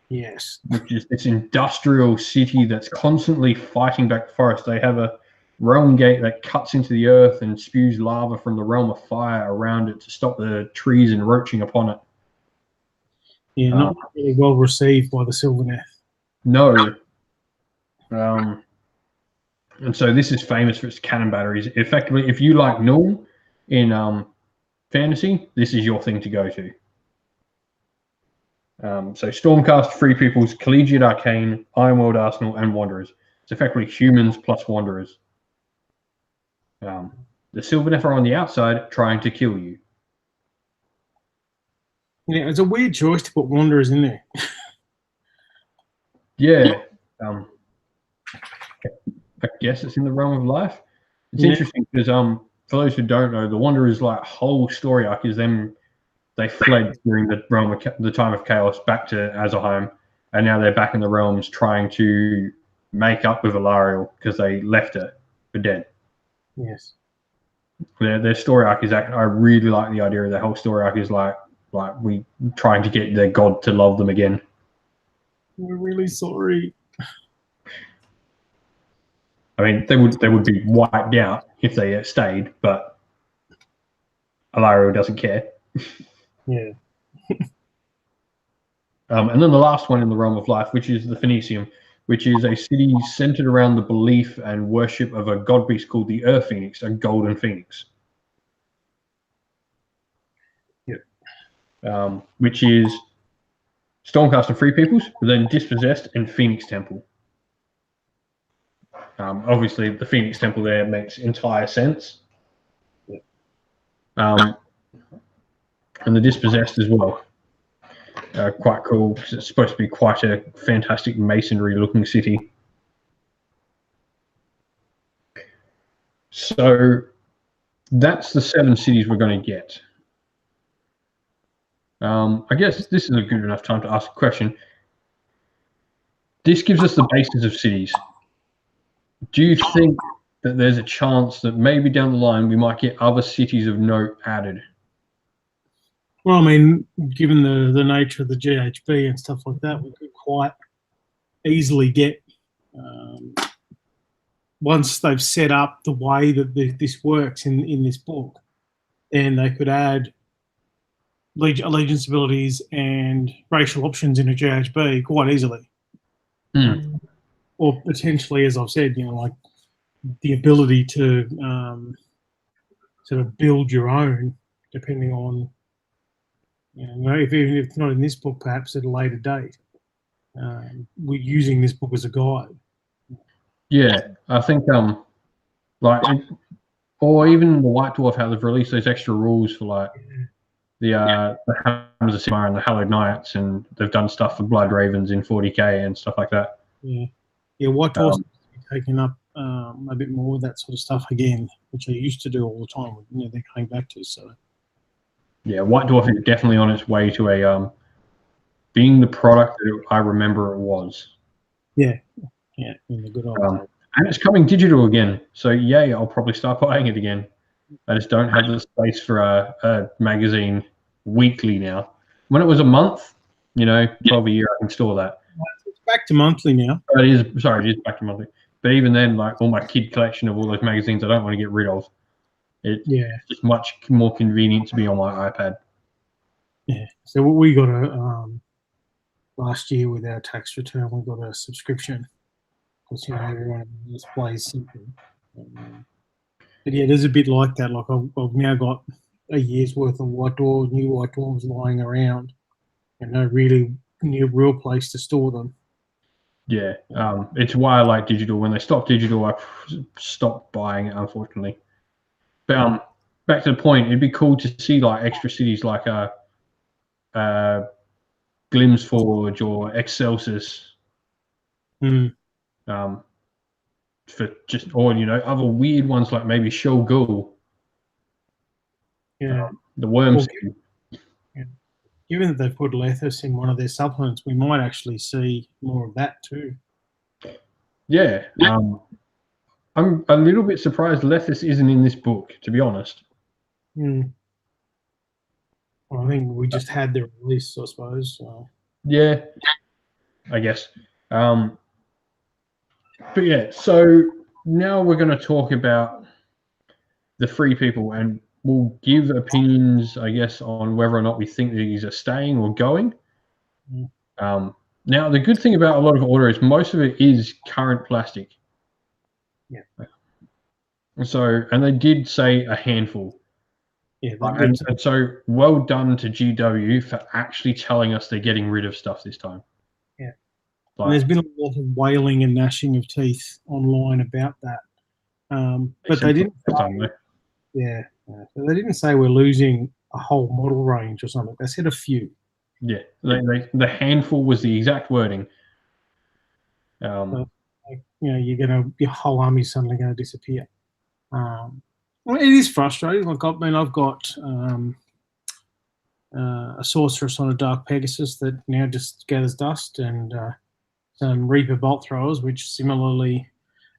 Yes. Which is this industrial city that's constantly fighting back the forest. They have a realm gate that cuts into the earth and spews lava from the realm of fire around it to stop the trees encroaching upon it. Yeah, not really well received by the Sylvaneth. No. And so this is famous for its cannon batteries. Effectively, if you like Null in fantasy, this is your thing to go to. So Stormcast, Free Peoples, Collegiate Arcane, Ironworld Arsenal, and Wanderers. It's effectively humans plus Wanderers. The Sylvaneth are on the outside trying to kill you. Yeah, it's a weird choice to put Wanderers in there. Yeah. I guess it's in the realm of life. It's interesting because for those who don't know, the Wanderers' like whole story arc is them. They fled during the realm of the time of chaos back to Azerheim, and now they're back in the realms trying to make up with Alariel because they left it for dead. Yes. Their story arc is I really like the idea of their whole story arc is like we trying to get their god to love them again. We're really sorry. I mean, they would be wiped out if they stayed, but Alariel doesn't care. Yeah. And then the last one in the realm of life, which is the Phoenicium, which is a city centered around the belief and worship of a god beast called the Earth Phoenix, a golden phoenix. Yep. Which is Stormcast and Free Peoples, but then Dispossessed and Phoenix Temple. Obviously, the Phoenix Temple there makes entire sense. Yep. And the Dispossessed as well. Quite cool because it's supposed to be quite a fantastic masonry looking city. So that's the 7 cities we're going to get. I guess this is a good enough time to ask a question. This gives us the basis of cities. Do you think that there's a chance that maybe down the line we might get other cities of note added? Well, I mean, given the nature of the GHB and stuff like that, we could quite easily get, once they've set up the way that this works in this book, then they could add allegiance abilities and racial options in a GHB quite easily. Or potentially, as I've said, like the ability to sort of build your own depending on, even if it's not in this book, perhaps at a later date. We're using this book as a guide. Yeah, I think or even the White Dwarf, how they've released those extra rules for like the Hammers of Sigmar and the Hallowed Knights, and they've done stuff for Blood Ravens in 40k and stuff like that. Yeah. White Dwarf's taking up a bit more of that sort of stuff again, which I used to do all the time. They're coming back to. So yeah, White Dwarf is definitely on its way to a being the product that I remember it was. Yeah, in the good old days. And it's coming digital again, so yay! I'll probably start buying it again. I just don't have the space for a magazine weekly now. When it was a month, 12 a year, I can store that. It's back to monthly now. It is back to monthly. But even then, like all my kid collection of all those magazines, I don't want to get rid of. It's just much more convenient to be on my iPad. Yeah. So we got last year with our tax return, we got a subscription because everyone displays something. But yeah, there's a bit like that. Like I've now got a year's worth of new White Dwarves lying around, and no really real place to store them. Yeah, it's why I like digital. When they stopped digital, I stopped buying it, unfortunately. But back to the point, it'd be cool to see like extra cities like Glimsforge or Excelsis. For just other weird ones like maybe Shulgul. Yeah. The Worms. Given that they've put Lethis in one of their supplements, we might actually see more of that too. Yeah. I'm a little bit surprised Lethis isn't in this book, to be honest. Well, I think we just had the release, I suppose. Yeah, I guess. But yeah, so now we're going to talk about the free people, and we'll give opinions, I guess, on whether or not we think these are staying or going. Now, the good thing about a lot of Order is most of it is current plastic. Yeah. And they did say a handful. Yeah. And so well done to GW for actually telling us they're getting rid of stuff this time. Yeah. And there's been a lot of wailing and gnashing of teeth online about that. But they didn't. Yeah. So they didn't say we're losing a whole model range or something. They said a few. Yeah. The handful was the exact wording. So, your whole army's suddenly going to disappear. Well, it is frustrating. Like I've got a sorceress on a Dark Pegasus that now just gathers dust, and some Reaper bolt throwers, which similarly,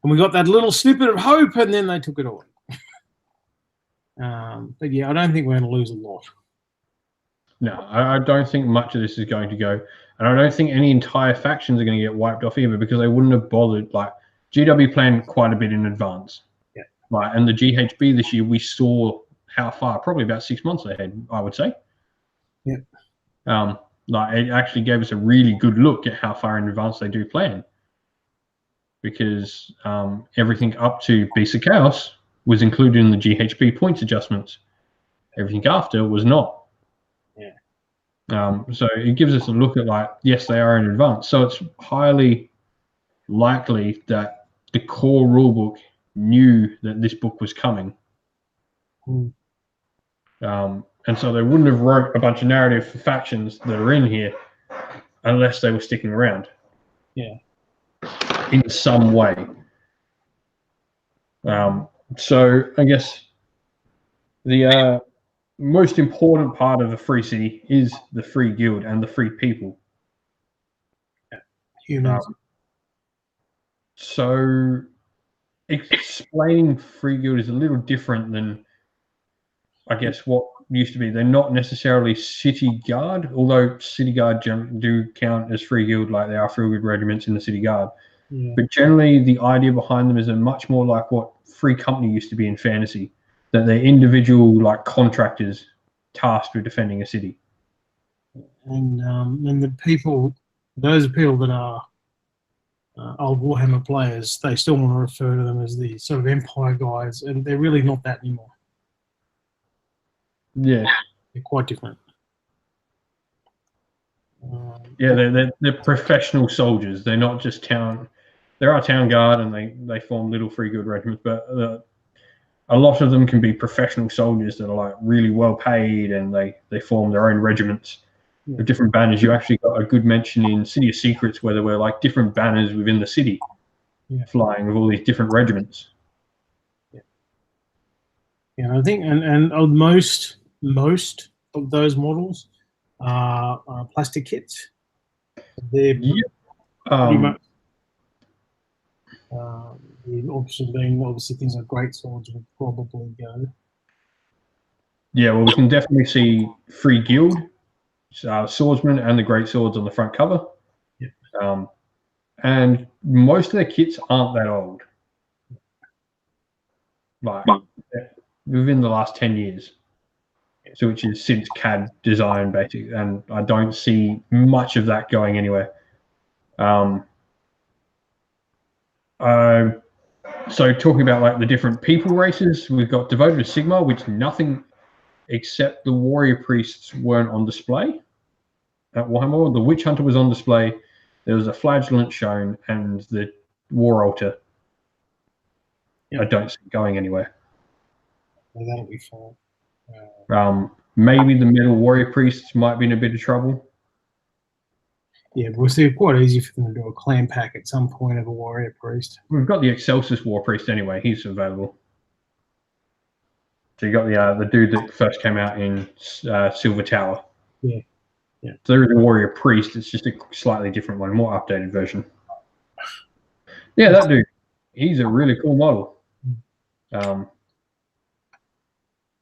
and we got that little snippet of hope, and then they took it away. But yeah, I don't think we're going to lose a lot. No, I don't think much of this is going to go, and I don't think any entire factions are going to get wiped off either, because they wouldn't have bothered. Like GW planned quite a bit in advance. Yeah. Right, and the GHB this year we saw how far, probably about 6 months ahead, I would say. Yeah. Like it actually gave us a really good look at how far in advance they do plan, because everything up to Beast of Chaos was included in the GHB points adjustments. Everything after was not. Yeah. So it gives us a look at like, yes, they are in advance. So it's highly likely that the core rulebook knew that this book was coming. And so they wouldn't have wrote a bunch of narrative for factions that are in here unless they were sticking around. Yeah. In some way. So I guess the most important part of the free city is the free guild and the free people. Humans. So explaining free guild is a little different than, I guess, what used to be. They're not necessarily city guard, although city guard do count as free guild, like they are free guild regiments in the city guard. Yeah. But generally, the idea behind them is a much more like what free company used to be in fantasy, that they're individual like contractors tasked with defending a city. And the people, those people that are old Warhammer players, they still want to refer to them as the sort of Empire guys, and they're really not that anymore. Yeah. They're quite different. Yeah, they're professional soldiers. They're not just town. There are town guard, and they form little free guild regiments, but a lot of them can be professional soldiers that are like really well paid, and they form their own regiments with different banners. You actually got a good mention in City of Secrets where there were like different banners within the city, flying with all these different regiments. Yeah, I think, and most of those models are plastic kits. They're pretty much the option being obviously things like great swords would probably go. Yeah, well, we can definitely see free guild, swordsman, and the great swords on the front cover. Yeah. And most of their kits aren't that old. Like within the last 10 years. So which is since CAD design basically, and I don't see much of that going anywhere. So talking about like the different people races, we've got devoted to Sigmar, which nothing except the warrior priests weren't on display at Warhammer. The witch hunter was on display. There was a flagellant shown, and the war altar. I don't see going anywhere. Well, that'll be fine. Maybe the metal warrior priests might be in a bit of trouble. Yeah, but we'll see. Quite easy for them to do a clan pack at some point of a warrior priest. We've got the Excelsis war priest anyway. He's available. So you got the dude that first came out in Silver Tower. Yeah. So there is a warrior priest. It's just a slightly different one, more updated version. Yeah, that dude. He's a really cool model.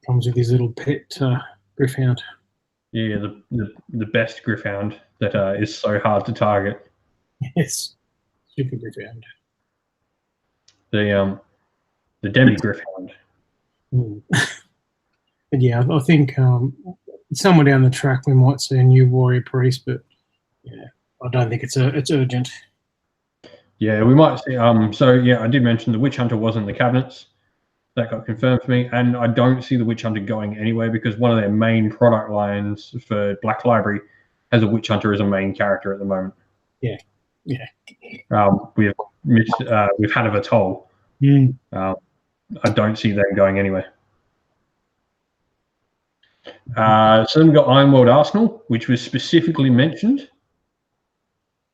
Comes with his little pet Gryph-hound. Yeah, the best Gryph-hound that is so hard to target. Yes, super Gryph-hound. The Demi Gryph-hound. But yeah, I think somewhere down the track we might see a new warrior priest, but yeah, I don't think it's urgent. Yeah, we might see. So yeah, I did mention the witch hunter was in the cabinets. That got confirmed for me, and I don't see the witch hunter going anywhere because one of their main product lines for Black Library has a witch hunter as a main character at the moment. Yeah. We've Hannibal Toll. I don't see them going anywhere. So then we've got Ironworld Arsenal, which was specifically mentioned.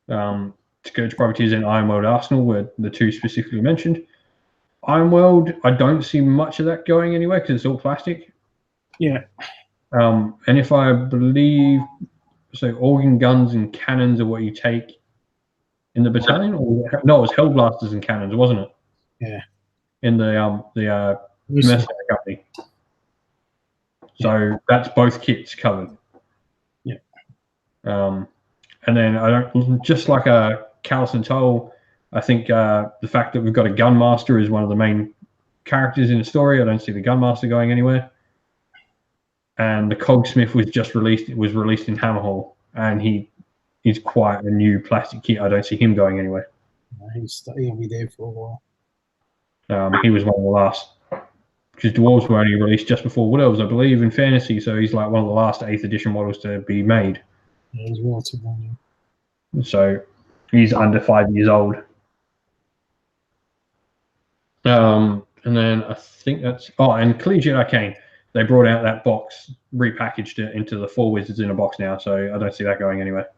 Scourge Privateers and Ironworld Arsenal were the two specifically mentioned. Ironworld, I don't see much of that going anywhere because it's all plastic. Yeah. And if I believe, so organ guns and cannons are what you take in the battalion, or no, it was Hellblasters and cannons, wasn't it? Yeah. In the mercenary company. So that's both kits covered. Yeah. And then just like a Callus and Toll, I think the fact that we've got a Gunmaster is one of the main characters in the story. I don't see the Gunmaster going anywhere. And the Cogsmith was released in Hammerhall, and he's quite a new plastic kit. I don't see him going anywhere. He'll be there for a while. He was one of the last, because Dwarves were only released just before Wood Elves, I believe, in Fantasy. So he's like one of the last 8th edition models to be made. Yeah, he's relatively new. So he's under 5 years old. And then I think and Collegiate Arcane. They brought out that box, repackaged it into the 4 Wizards in a box now, so I don't see that going anywhere.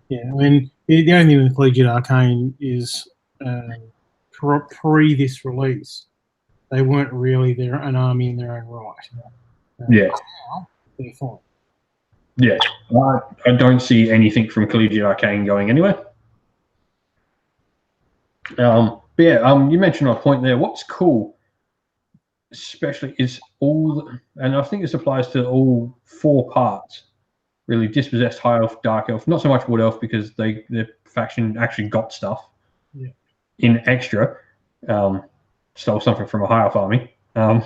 Yeah, I mean, the only thing with Collegiate Arcane is pre this release, they weren't really an army in their own right. Yeah. Now, they're fine. Yeah, I don't see anything from Collegiate Arcane going anywhere. But yeah, you mentioned a point there. What's cool, especially, is and I think this applies to all 4 parts, really: Dispossessed, High Elf, Dark Elf. Not so much Wood Elf because their faction actually got stuff in extra. Stole something from a High Elf army. But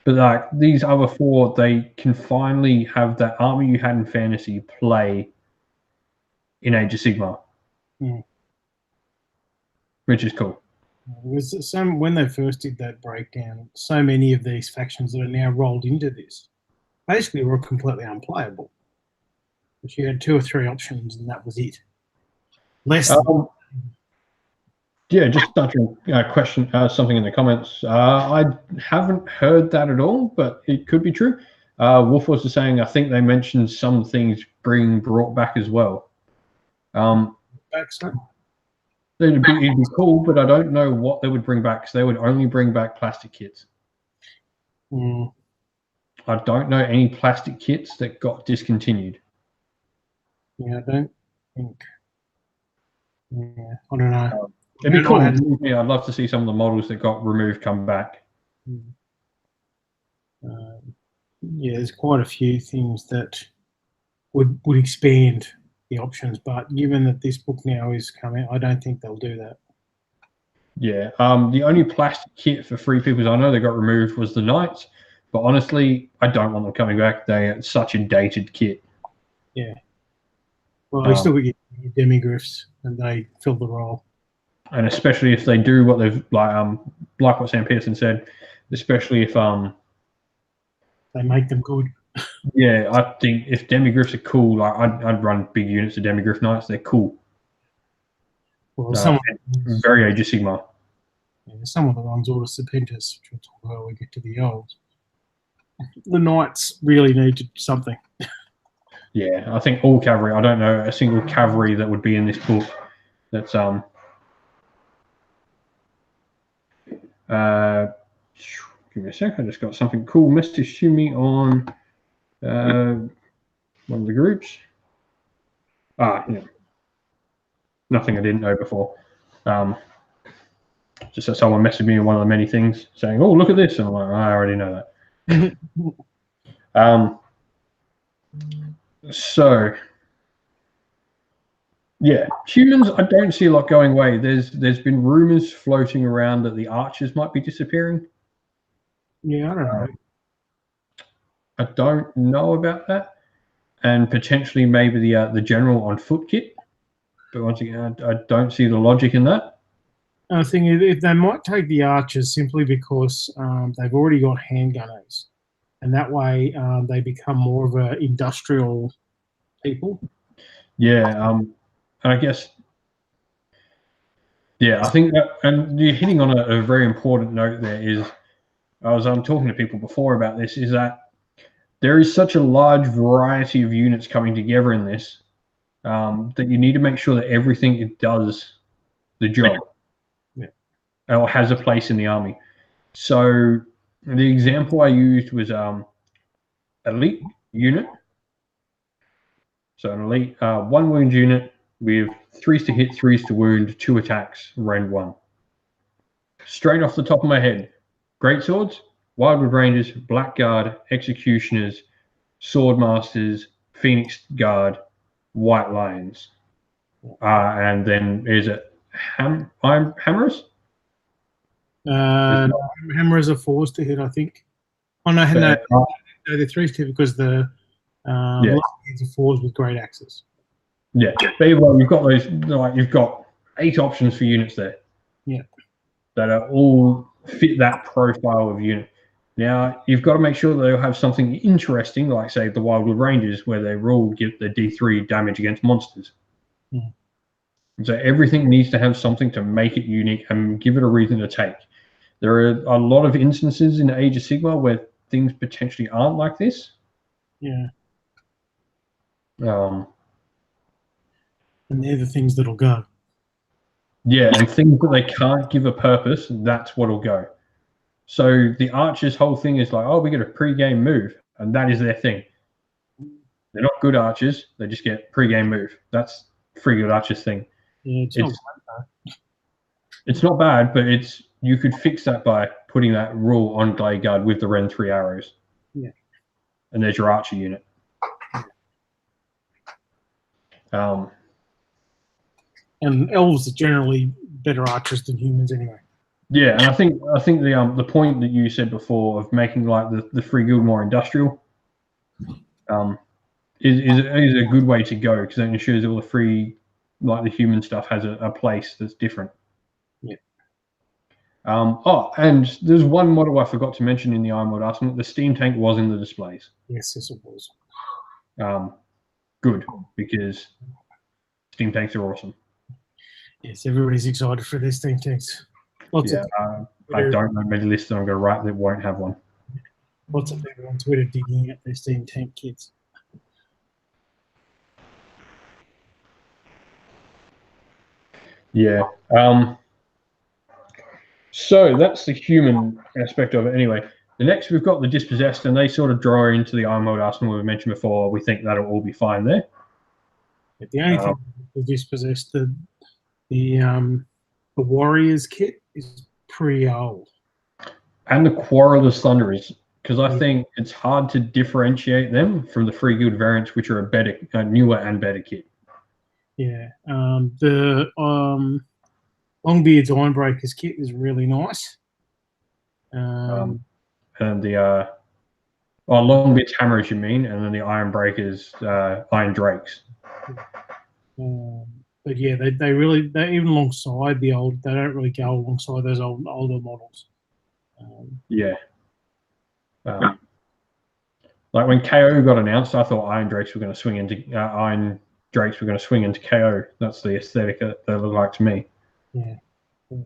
like these other 4, they can finally have that army you had in Fantasy play in Age of Sigmar. Which is cool. When they first did that breakdown, so many of these factions that are now rolled into this basically were completely unplayable. But you had 2 or 3 options, and that was it. Yeah, just answering question something in the comments. I haven't heard that at all, but it could be true. Wolf was saying I think they mentioned some things being brought back as well. It'd be cool, but I don't know what they would bring back because they would only bring back plastic kits. I don't know any plastic kits that got discontinued. Yeah, I don't think. Yeah, I don't know. It'd be cool. I'd love to see some of the models that got removed come back. Yeah, there's quite a few things that would expand the options, but given that this book now is coming, I don't think they'll do that. Yeah, the only plastic kit for Free Peoples I know that got removed was the Knights, but honestly, I don't want them coming back. They're such a dated kit. Yeah. Well, they still get demigriffs, and they fill the role. And especially if they do what they've like what Sam Pearson said, especially if they make them good. Yeah, I think if demigriffs are cool, like I'd run big units of demigriff Knights. They're cool. Well, very Age of Sigmar. Yeah, some of the ones Order Serpentis, which we'll talk about when we get to the Elves. The Knights really need something. Yeah, I think all cavalry. I don't know a single cavalry that would be in this book that's give me a sec. I just got something cool message to me on one of the groups. Yeah. Nothing I didn't know before. Just that someone messaged me on one of the many things saying, "Oh, look at this," and I'm like, I already know that. So yeah, humans. I don't see a lot going away. There's been rumors floating around that the archers might be disappearing. Yeah, I don't know. I don't know about that, and potentially maybe the general on foot kit. But once again, I don't see the logic in that. I think if they might take the archers simply because they've already got handgunners, and that way they become more of an industrial people. Yeah, and I guess, yeah, I think that, and you're hitting on a very important note there. Is I was talking to people before about this. Is that there is such a large variety of units coming together in this that you need to make sure that everything it does the job. Or has a place in the army. So the example I used was elite unit. So an elite 1 wound unit with 3s to hit, 3s to wound, 2 attacks, range 1. Straight off the top of my head, great swords, Wildwood Rangers, Blackguard, Executioners, Swordmasters, Phoenix Guard, White Lions. And then is it Hammers? Hammers are 4s to hit, I think. Oh no, they're 3s to hit because the are 4s with great axes. Yeah, but you've got those. Like you've got 8 options for units there. Yeah, that are all fit that profile of unit. Now you've got to make sure that they'll have something interesting, like say the Wildwood Rangers, where they all give the D3 damage against monsters. So everything needs to have something to make it unique and give it a reason to take. There are a lot of instances in the Age of Sigmar where things potentially aren't like this. Yeah. And they're the things that'll go. Yeah, and things that they can't give a purpose, that's what'll go. So the archers' whole thing is like, oh, we get a pre-game move, and that is their thing. They're not good archers; they just get pre-game move. That's free good archers' thing. Yeah, it's not bad, but you could fix that by putting that rule on Glade Guard with the Ren 3 arrows. Yeah, and there's your archer unit. And elves are generally better archers than humans anyway. Yeah, and I think the point that you said before of making like the free guild more industrial is a good way to go, because that ensures that all the free, like the human stuff, has a place that's different. Yeah. And there's one model I forgot to mention in the Iron World Arsenal. The steam tank was in the displays. Yes, it was. Good, because steam tanks are awesome. Yes, everybody's excited for their steam tanks. I don't know many lists that I'm going to write that won't have one. Lots of people on Twitter digging at their steam tank kits. Yeah. So that's the human aspect of it. Anyway, the next we've got the dispossessed, and they sort of draw into the Iron World Arsenal we mentioned before. We think that'll all be fine there. But the only thing with dispossessed, the Warriors kit is pretty old. And the Quarrelers Thunderers, because I think it's hard to differentiate them from the Free Guild variants, which are a better, newer and better kit. Yeah. The Longbeard's Ironbreakers kit is really nice. And the Longbeard's Hammers, you mean, and then the Ironbreakers, Iron Drakes. But yeah, they even alongside the old, they don't really go alongside those older models. Like when KO got announced, I thought Iron Drakes were going to swing into KO. That's the aesthetic that they look like to me. Yeah. There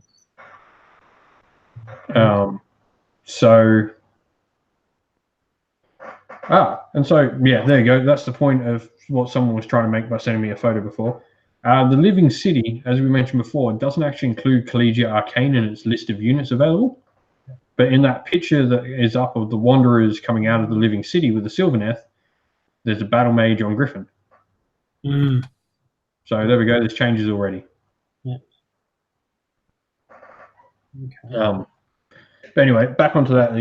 you go. That's the point of what someone was trying to make by sending me a photo before. The Living City, as we mentioned before, doesn't actually include Collegiate Arcane in its list of units available. But in that picture that is up of the Wanderers coming out of the Living City with the Sylvaneth, there's a Battle Mage on Griffin. So there we go. There's changes already. Yeah. Okay. But anyway, back onto that.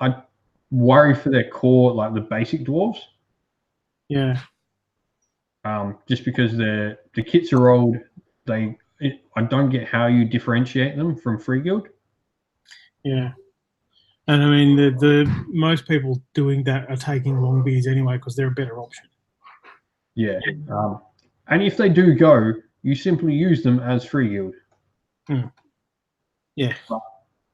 I worry for their core, like the basic dwarves. Yeah. Just because the kits are old, I don't get how you differentiate them from Free Guild. Yeah. And I mean, the most people doing that are taking Longbeards anyway because they're a better option. Yeah. And if they do go, you simply use them as Free Guild. Yeah. But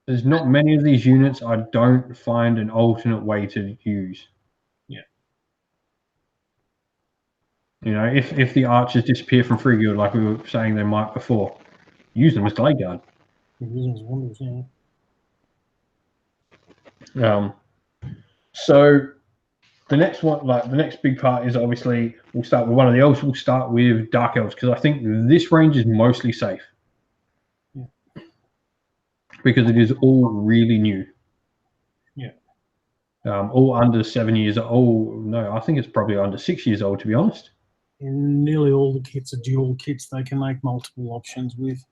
there's not many of these units I don't find an alternate way to use. Yeah. You know, if the archers disappear from Free Guild like we were saying they might before, use them as Glade Guard. Use them as Wanderers, yeah. So the next one, like the next big part, is obviously we'll start with one of the elves. We'll start with Dark Elves because I think this range is mostly safe. Yeah. Because it is all really new. Yeah. All under 7 years old. No, I think it's probably under 6 years old, to be honest. And nearly all the kits are dual kits they can make multiple options with.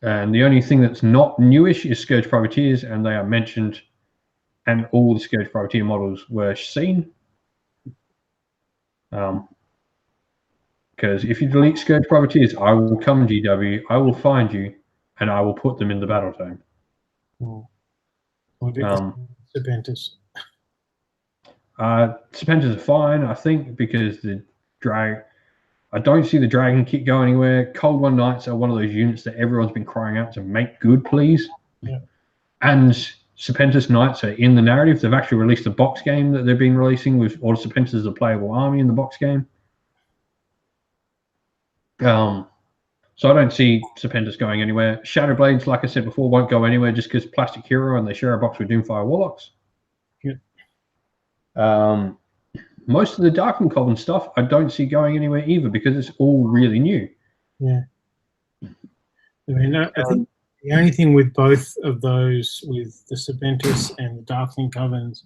And the only thing that's not newish is Scourge Privateers, and they are mentioned, and all the Scourge Privateer models were seen. Because if you delete Scourge Privateers, I will come GW, I will find you, and I will put them in the battle zone. Serpentis. Serpentis are fine, I think, because I don't see the dragon kit go anywhere. Cold One Knights are one of those units that everyone's been crying out to make good, please. Yeah. And Serpentis Knights are in the narrative. They've actually released a box game that they've been releasing with all the Serpentis as a playable army in the box game. So I don't see Serpentis going anywhere. Shadowblades, like I said before, won't go anywhere just because Plastic Hero and they share a box with Doomfire Warlocks. Yeah. Most of the Darkling Coven stuff I don't see going anywhere either because it's all really new. Yeah. I mean, I think the only thing with both of those, with the Serpentis and the Darkling Covens,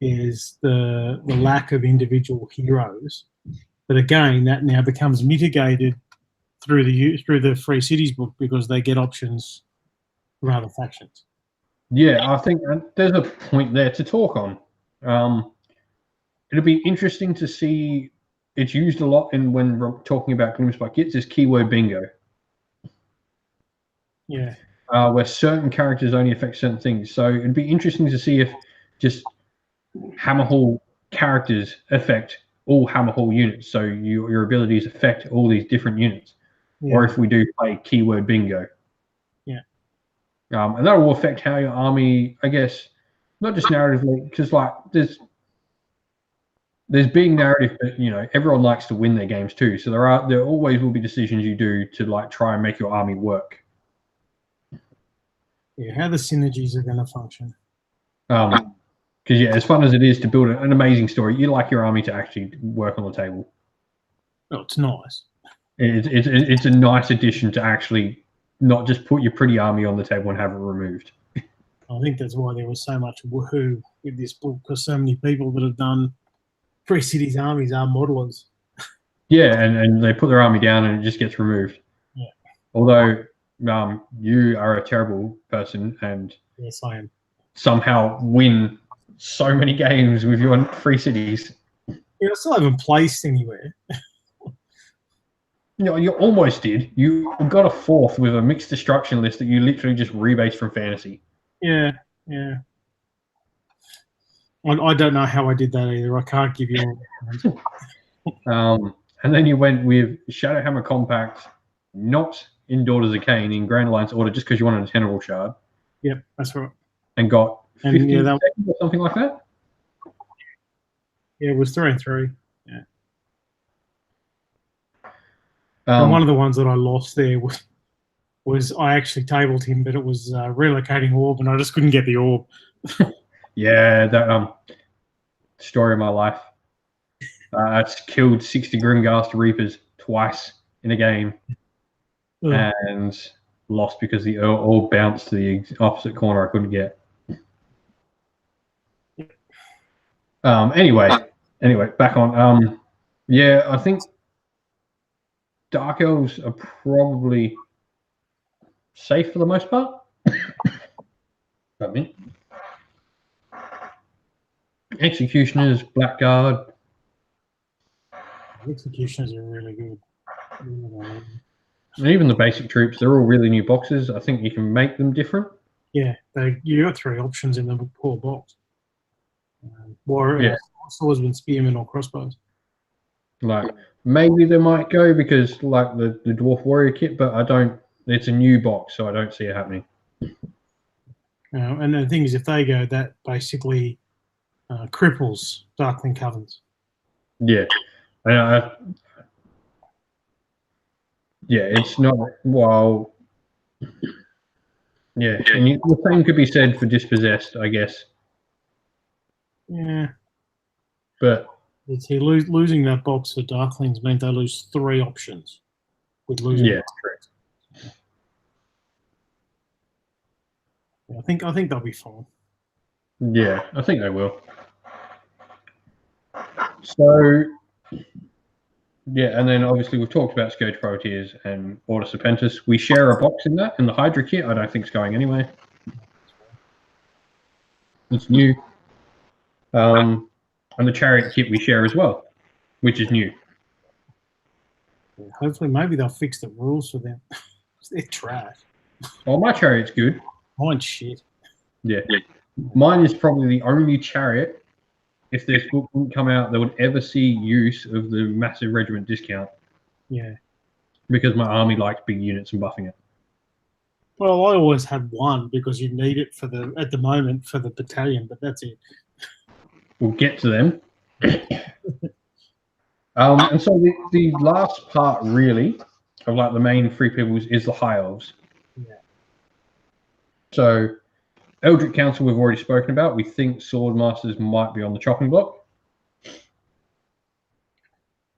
is the lack of individual heroes. But again, that now becomes mitigated through the Free Cities book because they get options from other factions. Yeah, I think there's a point there to talk on. It'll be interesting to see. It's used a lot when we're talking about Gloomspike kits is keyword bingo. Yeah. Where certain characters only affect certain things. So it'd be interesting to see if just Hammerhall characters affect all Hammerhall units. So your abilities affect all these different units. Yeah. Or if we do play keyword bingo. Yeah. And that will affect how your army, I guess, not just narratively, because like there's being narrative, but everyone likes to win their games too. So there always will be decisions you do to like try and make your army work. Yeah, how the synergies are going to function. Because as fun as it is to build an amazing story, you like your army to actually work on the table. Oh, it's nice. It's a nice addition to actually not just put your pretty army on the table and have it removed. I think that's why there was so much woohoo with this book, because so many people that have done Free Cities armies are modelers. Yeah, and they put their army down and it just gets removed. Yeah. Although you are a terrible person and yes, I am. Somehow win so many games with your Free Cities. Yeah, I still haven't placed anywhere. You almost did. You got a 4th with a mixed destruction list that you literally just rebased from fantasy. Yeah. I don't know how I did that either. I can't give you all. And then you went with Shadowhammer Compact, not in Daughters of Cain, in Grand Alliance order, just because you wanted a Tenable Shard. Yep, that's right. And got 15 seconds or something like that? Yeah, it was 3 and 3. Yeah. And one of the ones that I lost there was I actually tabled him, but it was relocating orb, and I just couldn't get the orb. Yeah, that story of my life. It's killed 60 Grimghast Reapers twice in a game, and lost because the orb bounced to the opposite corner I couldn't get. Anyway, back on. Yeah, I think Dark Elves are probably safe for the most part. Executioners, Blackguard. Executioners are really good. And even the basic troops, they're all really new boxes. I think you can make them different. Yeah, you got 3 options in the core box. Swordsman, Spearman, or Crossbows. Like, maybe they might go because, like, the Dwarf Warrior kit, but I don't. It's a new box, so I don't see it happening. And the thing is, if they go, that basically cripples Darkling Covens. Yeah. Yeah, it's not. Well, yeah. And the same could be said for Dispossessed, I guess. Yeah. But losing that box for Darklings meant they lose 3 options with losing. Yeah, correct. I think they'll be fine. Yeah, I think they will. So, yeah, and then obviously we've talked about Scourge Privateers and Order Serpentis. We share a box in that, and the Hydra kit I don't think is going anywhere. It's new. And the Chariot kit we share as well, which is new. Yeah, hopefully, maybe they'll fix the rules for them. They're trash. Oh, my Chariot's good. Mine's shit. Yeah. Mine is probably the only Chariot, if this book wouldn't come out, that would ever see use of the massive regiment discount. Yeah. Because my army likes big units and buffing it. Well, I always had one because you need it at the moment for the battalion, but that's it. We'll get to them. And so the last part, really, of like the main Free Peoples is the High Elves. Yeah. So, Eldritch Council we've already spoken about. We think Swordmasters might be on the chopping block.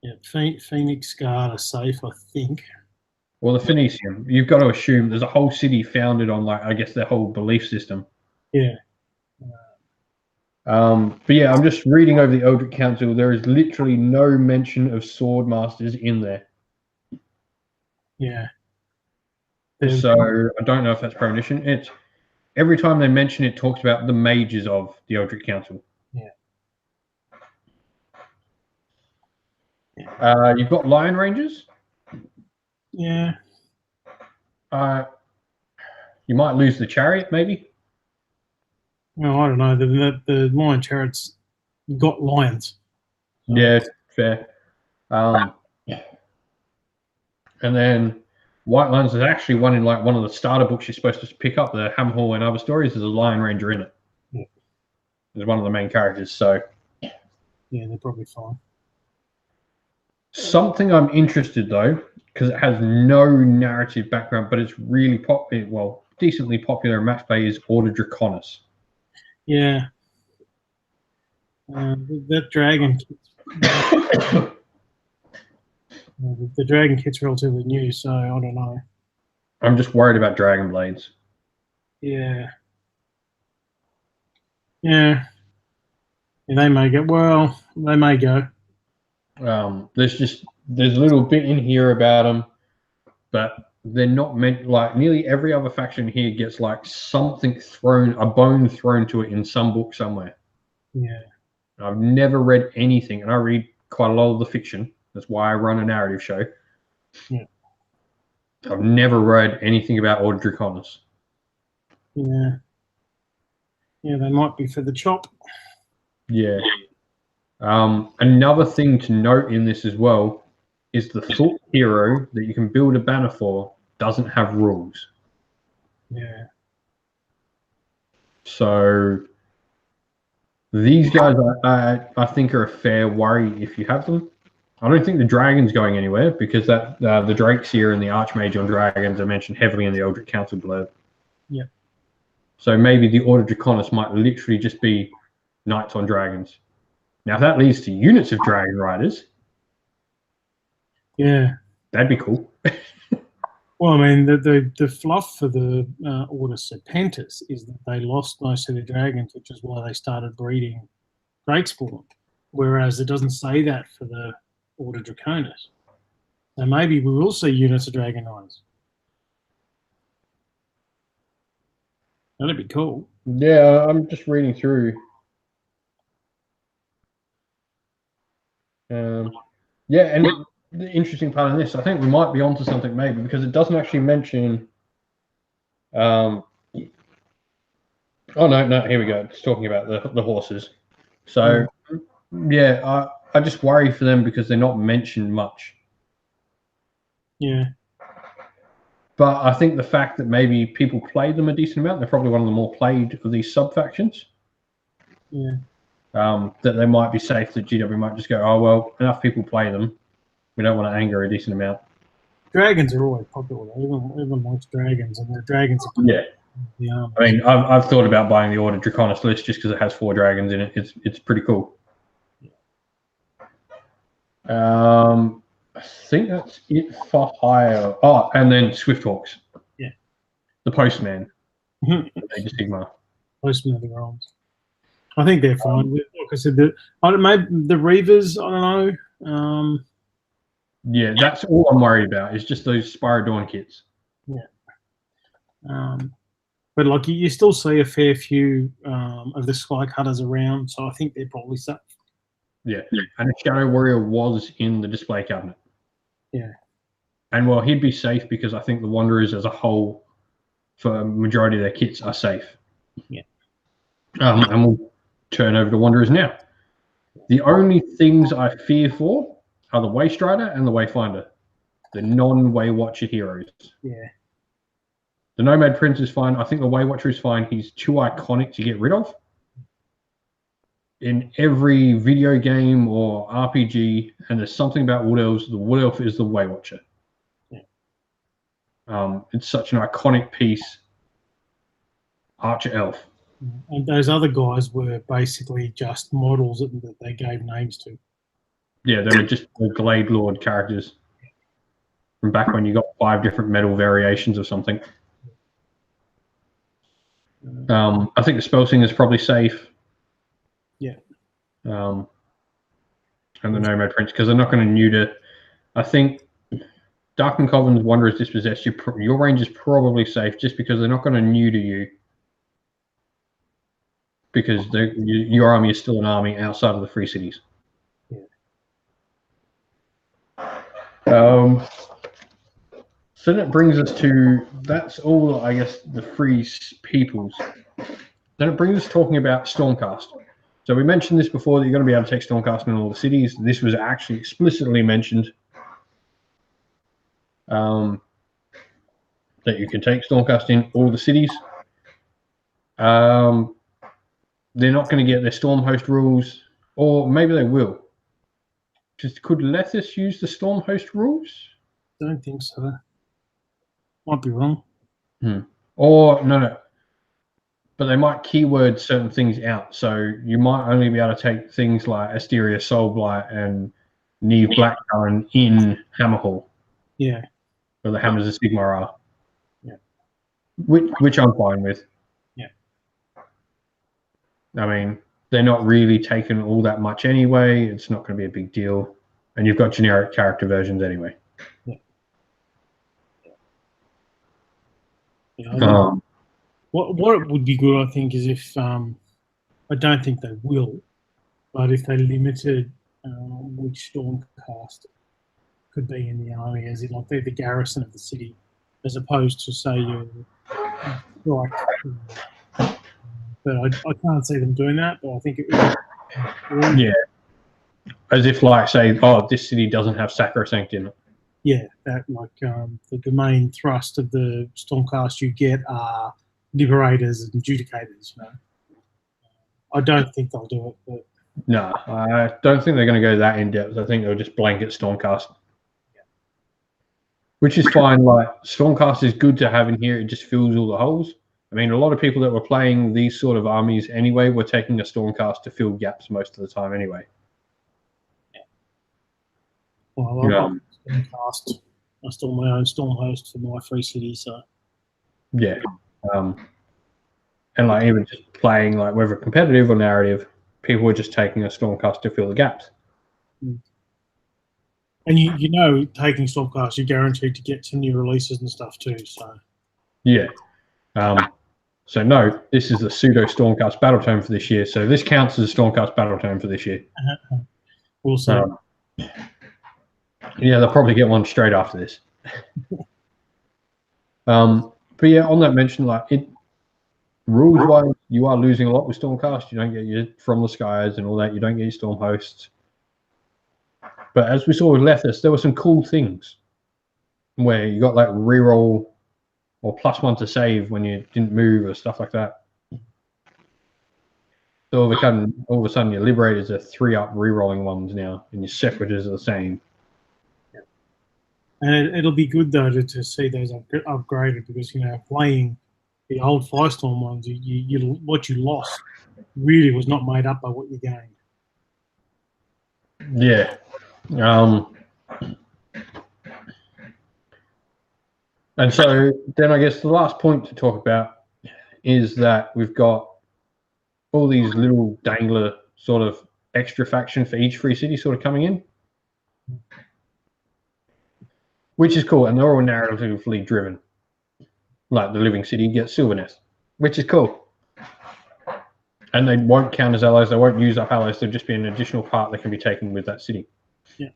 Yeah, Phoenix Guard are safe, I think. Well, the Phoenician, you've got to assume there's a whole city founded on, like, I guess, their whole belief system. Yeah. But yeah, I'm just reading over the Eldritch Council. There is literally no mention of Swordmasters in there. Yeah. So I don't know if that's premonition. It's every time they mention it, talks about the mages of the Eldritch Council. Yeah. You've got Lion Rangers. Yeah. You might lose the Chariot, maybe. No, I don't know. The Lion Chariots got lions. Yeah, fair. And then White Lions is actually one in like one of the starter books you're supposed to pick up. The Hamhall and Other Stories. There's a Lion Ranger in it. Yeah. There's one of the main characters. So yeah, they're probably fine. Something I'm interested though, because it has no narrative background, but it's really popular. Well, decently popular in match play is Order Draconis. Yeah. That dragon. The dragon kit's relatively new, so I don't know. I'm just worried about Dragon Blades. Yeah. Yeah. They may go. Well, they may go. There's a little bit in here about them, but they're not meant. Like nearly every other faction here gets like something thrown, a bone thrown to it in some book somewhere. Yeah. I've never read anything, and I read quite a lot of the fiction. That's why I run a narrative show. Yeah. I've never read anything about Order Draconis. Yeah. Yeah, they might be for the chop. Yeah. Another thing to note in this as well is the thought hero that you can build a banner for doesn't have rules. Yeah. So these guys, I think, are a fair worry if you have them. I don't think the dragon's going anywhere because that the Drakeseer and the Archmage on dragons are mentioned heavily in the Eldritch Council blurb. Yeah. So maybe the Order Draconis might literally just be knights on dragons. Now, if that leads to units of dragon riders, yeah, that'd be cool. Well, I mean, the fluff for the Order Serpentis is that they lost most of their dragons, which is why they started breeding Drakespawn. Whereas it doesn't say that for the Order Draconis. So maybe we will see units of dragon riders. That'd be cool. Yeah, I'm just reading through. Yeah, and the interesting part of this, I think we might be onto something maybe because it doesn't actually mention. Oh no, here we go. It's talking about the horses. So yeah, I just worry for them because they're not mentioned much. Yeah. But I think the fact that maybe people played them a decent amount, they're probably one of the more played of these sub factions. Yeah. That they might be safe. That GW might just go, oh well, enough people play them. We don't want to anger a decent amount. Dragons are always popular. Everyone likes dragons, and the dragons are yeah. I mean, I've thought about buying the Order Draconis list just because it has 4 dragons in it. It's pretty cool. I think that's it for hire. Oh, and then Swifthawks. Yeah. The Postman. Sigmar. Postman of the Realms. I think they're fine. Like I said, maybe the Reavers, I don't know. Yeah, that's all I'm worried about. Is just those Spyro Dawn kits. Yeah. But like you still see a fair few of the Sky Cutters around, so I think they're probably safe. Yeah. And the Shadow Warrior was in the display cabinet. Yeah. And well, he'd be safe because I think the Wanderers as a whole, for a majority of their kits, are safe. Yeah. And we'll turn over to Wanderers now. The only things I fear for are the Waystrider and the Wayfinder, the non-Way Watcher heroes. Yeah. The Nomad Prince is fine. I think the Way Watcher is fine. He's too iconic to get rid of. In every video game or RPG, and there's something about Wood Elves, the Wood Elf is the Way Watcher. Yeah. It's such an iconic piece. Archer Elf. And those other guys were basically just models that they gave names to. Yeah, they were just the Glade Lord characters from back when you got 5 different metal variations of something. I think the Spellsinger is probably safe. Yeah. And the Nomad Prince, because they're not going to neuter. I think Darkman Coven's Wanderers Dispossessed, your range is probably safe just because they're not going to neuter you. Because your army is still an army outside of the free cities. Yeah. So that brings us to, that's all, I guess, the free peoples. Then it brings us talking about Stormcast. So we mentioned this before, that you're going to be able to take Stormcast in all the cities. This was actually explicitly mentioned. that you can take Stormcast in all the cities. They're not going to get their Stormhost rules, or maybe they will. Just could Lethis use the Stormhost rules? Don't think so. Might be wrong. Or no. But they might keyword certain things out, so you might only be able to take things like Asteria Soulblight and Neve Blackcurrant in Hammerhall. Yeah. Where the Hammers of Sigmar are. Yeah. Which I'm fine with. Yeah. I mean, they're not really taking all that much anyway. It's not going to be a big deal. And you've got generic character versions anyway. Yeah. What would be good, I think, is if I don't think they will, but if they limited which Stormcast could be in the army, as in like they're the garrison of the city, as opposed to say you're like. But I can't see them doing that. But I think it would. Yeah. As if, like, say, oh, this city doesn't have Sacrosanct in it. Yeah, that like the main thrust of the Stormcast you get are Liberators and Adjudicators. You know, I don't think they'll do it. But no, I don't think they're going to go that in depth. I think they'll just blanket Stormcast, which is fine. Like Stormcast is good to have in here. It just fills all the holes. I mean, a lot of people that were playing these sort of armies anyway were taking a Stormcast to fill gaps most of the time anyway. Well, I've Stormcast. I still my own Stormhost for my free city, so yeah. And like even just playing like whether competitive or narrative, people were just taking a Stormcast to fill the gaps. And you know, taking Stormcast, you're guaranteed to get some new releases and stuff too. So yeah. So no, this is a pseudo Stormcast battle tome for this year. So this counts as a Stormcast battle tome for this year. We'll see. Yeah, they'll probably get one straight after this. But yeah, on that mention, like rules-wise, you are losing a lot with Stormcast. You don't get your From the Skies and all that. You don't get your Storm Hosts. But as we saw with Lethis, there were some cool things where you got like reroll or +1 to save when you didn't move or stuff like that. So all of a sudden your Liberators are 3-up rerolling ones now, and your Separators are the same. And it'll be good though to see those upgraded, because playing the old Firestorm ones, you what you lost really was not made up by what you gained. Yeah. And so then I guess the last point to talk about is that we've got all these little dangler sort of extra faction for each free city sort of coming in, which is cool. And they're all narratively driven. Like the Living City gets Sylvaneth, which is cool. And they won't count as allies. They won't use up allies. They'll just be an additional part that can be taken with that city. Yeah.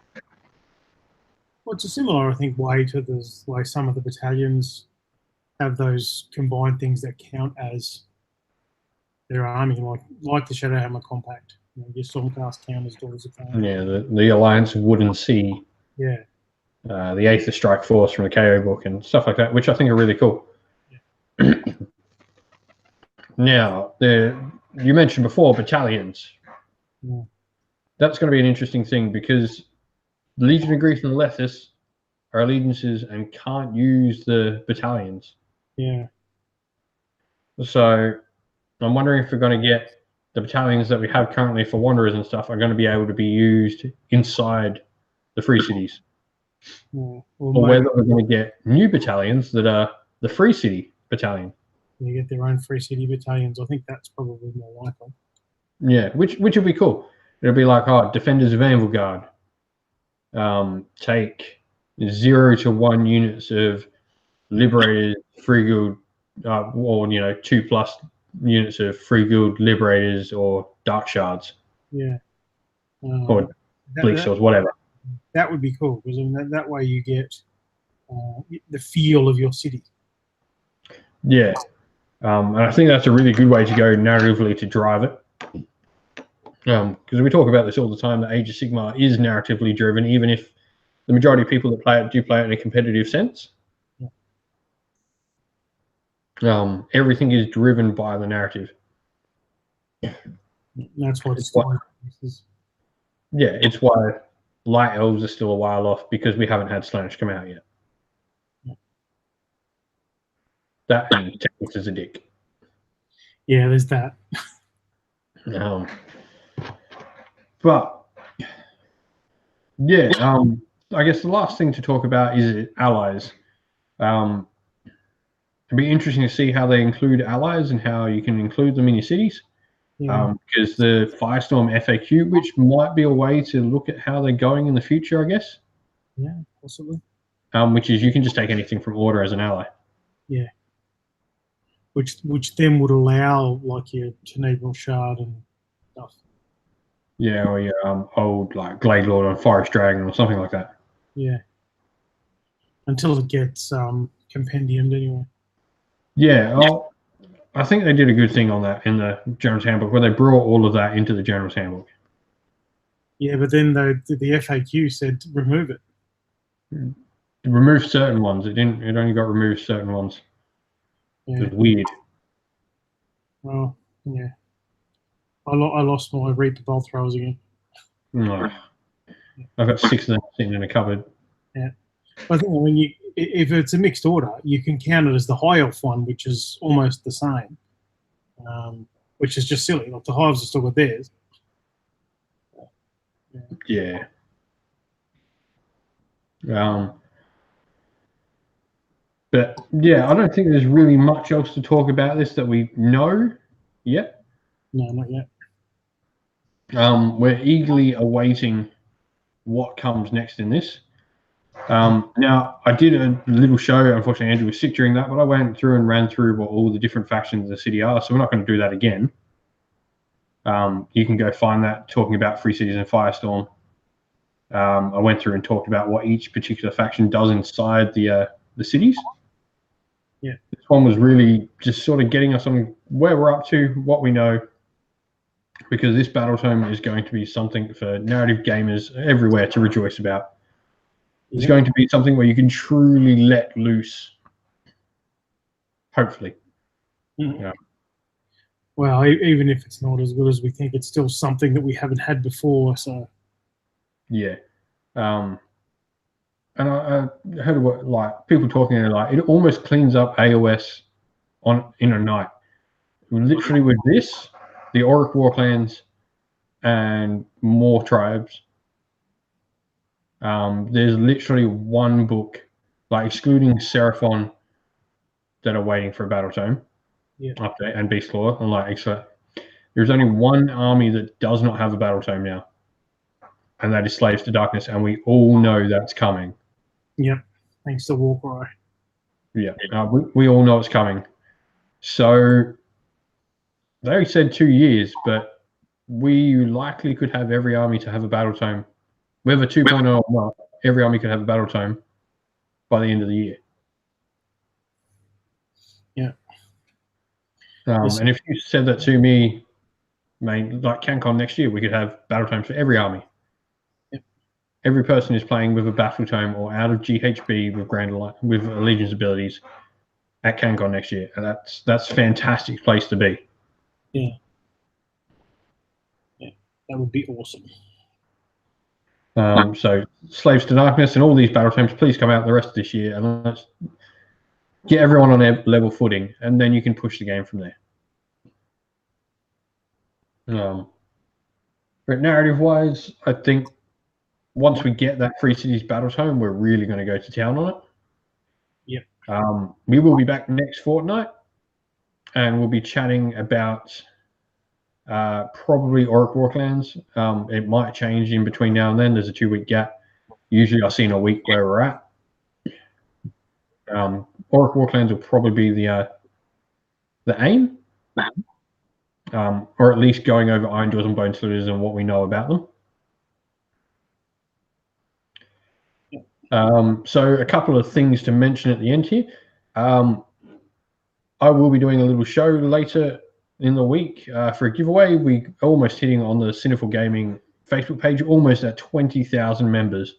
Well, it's a similar, I think, way to this, like some of the battalions have those combined things that count as their army, like the Shadowhammer Compact. Your Stormcast count as Daughters of Cain. Yeah, the Alliance of Wood and Sea. Yeah. The Aether Strike Force from the KO book and stuff like that, which I think are really cool. Yeah. Now, you mentioned before battalions. Yeah. That's going to be an interesting thing because the Legion of Grief and Lethis are allegiances and can't use the battalions. Yeah. So I'm wondering if we're going to get the battalions that we have currently for Wanderers and stuff are going to be able to be used inside the free cities. Yeah. Or whether we're going to get new battalions that are the free city battalion. You get their own free city battalions. I think that's probably more likely. Yeah, which would be cool. It'll be like, Defenders of Anvilgard. Take 0 to 1 units of Liberators, Free Guild, or 2+ units of Free Guild Liberators or Dark Shards. Yeah. Or Bleak Swords, whatever. That would be cool, because that way you get the feel of your city. Yeah. And I think that's a really good way to go narratively to drive it. Because we talk about this all the time, that Age of Sigmar is narratively driven, even if the majority of people that play it do play it in a competitive sense. Yeah. Everything is driven by the narrative. That's what It's why, it's why Light Elves are still a while off, because we haven't had Slaanesh come out yet. Yeah. That and Technics is a dick. Yeah, there's that. But yeah, I guess the last thing to talk about is allies. It'd be interesting to see how they include allies and how you can include them in your cities. Yeah. Because the Firestorm FAQ, which might be a way to look at how they're going in the future, I guess. Yeah, possibly. Which is you can just take anything from Order as an ally. Yeah. Which then would allow like your Tenebral Shard and stuff. Yeah, or your old like Glade Lord or Forest Dragon or something like that. Yeah. Until it gets compendiumed anyway. Yeah, I think they did a good thing on that in the General's Handbook, where they brought all of that into the General's Handbook. Yeah, but then the FAQ said remove it. Remove certain ones. It didn't. It only got removed certain ones. Yeah. It was weird. Well, yeah. I lost my Reaper Bolt Throwers again. No. I've got 6 of them sitting in a cupboard. Yeah. I think if it's a mixed order, you can count it as the High Elf one, which is almost the same, which is just silly. Like the Hives have still got theirs. Yeah. But yeah, I don't think there's really much else to talk about this that we know yet. No, not yet. We're eagerly awaiting what comes next in this. Now, I did a little show. Unfortunately, Andrew was sick during that, but I went through and ran through what all the different factions of the city are, so we're not going to do that again. You can go find that talking about Free Cities and Firestorm. I went through and talked about what each particular faction does inside the cities. Yeah. This one was really just sort of getting us on where we're up to, what we know, because this battle tome is going to be something for narrative gamers everywhere to rejoice about. It's going to be something where you can truly let loose, hopefully. Mm-hmm. Yeah. Well, even if it's not as good as we think, it's still something that we haven't had before. So, yeah. And I heard what like people talking like it almost cleans up AOS in a night. Literally with this, the Auric Warclans, and more tribes. There's literally one book, like excluding Seraphon, that are waiting for a battle tome update and Beastclaw, and like there's only one army that does not have a battle tome now, and that is Slaves to Darkness, and we all know that's coming. Yep, thanks to Warcry. Yeah, we all know it's coming. So they said 2 years, but we likely could have every army to have a battle tome. Whether 2.0 or not, every army could have a battle tome by the end of the year. Yeah. And if you said that to me, mate, like CanCon next year, we could have battle tomes for every army. Yep. Every person is playing with a battle tome or out of GHB with Allegiance abilities at CanCon next year, and that's a fantastic place to be. Yeah. Yeah, that would be awesome. So Slaves to Darkness and all these battle tomes, please come out the rest of this year and let's get everyone on a level footing, and then you can push the game from there. But narrative-wise, I think once we get that Free Cities battle tome, we're really going to go to town on it. Yep. We will be back next fortnight, and we'll be chatting about probably Auric Warclans. It might change in between now and then. There's a 2-week gap. Usually I see in a week where we're at. Auric Warclans will probably be the aim. Or at least going over Iron Jaws and Bone Splitters and what we know about them. So a couple of things to mention at the end here. I will be doing a little show later in the week for a giveaway. We almost hitting on the Sinful Gaming Facebook page, almost at 20,000 members,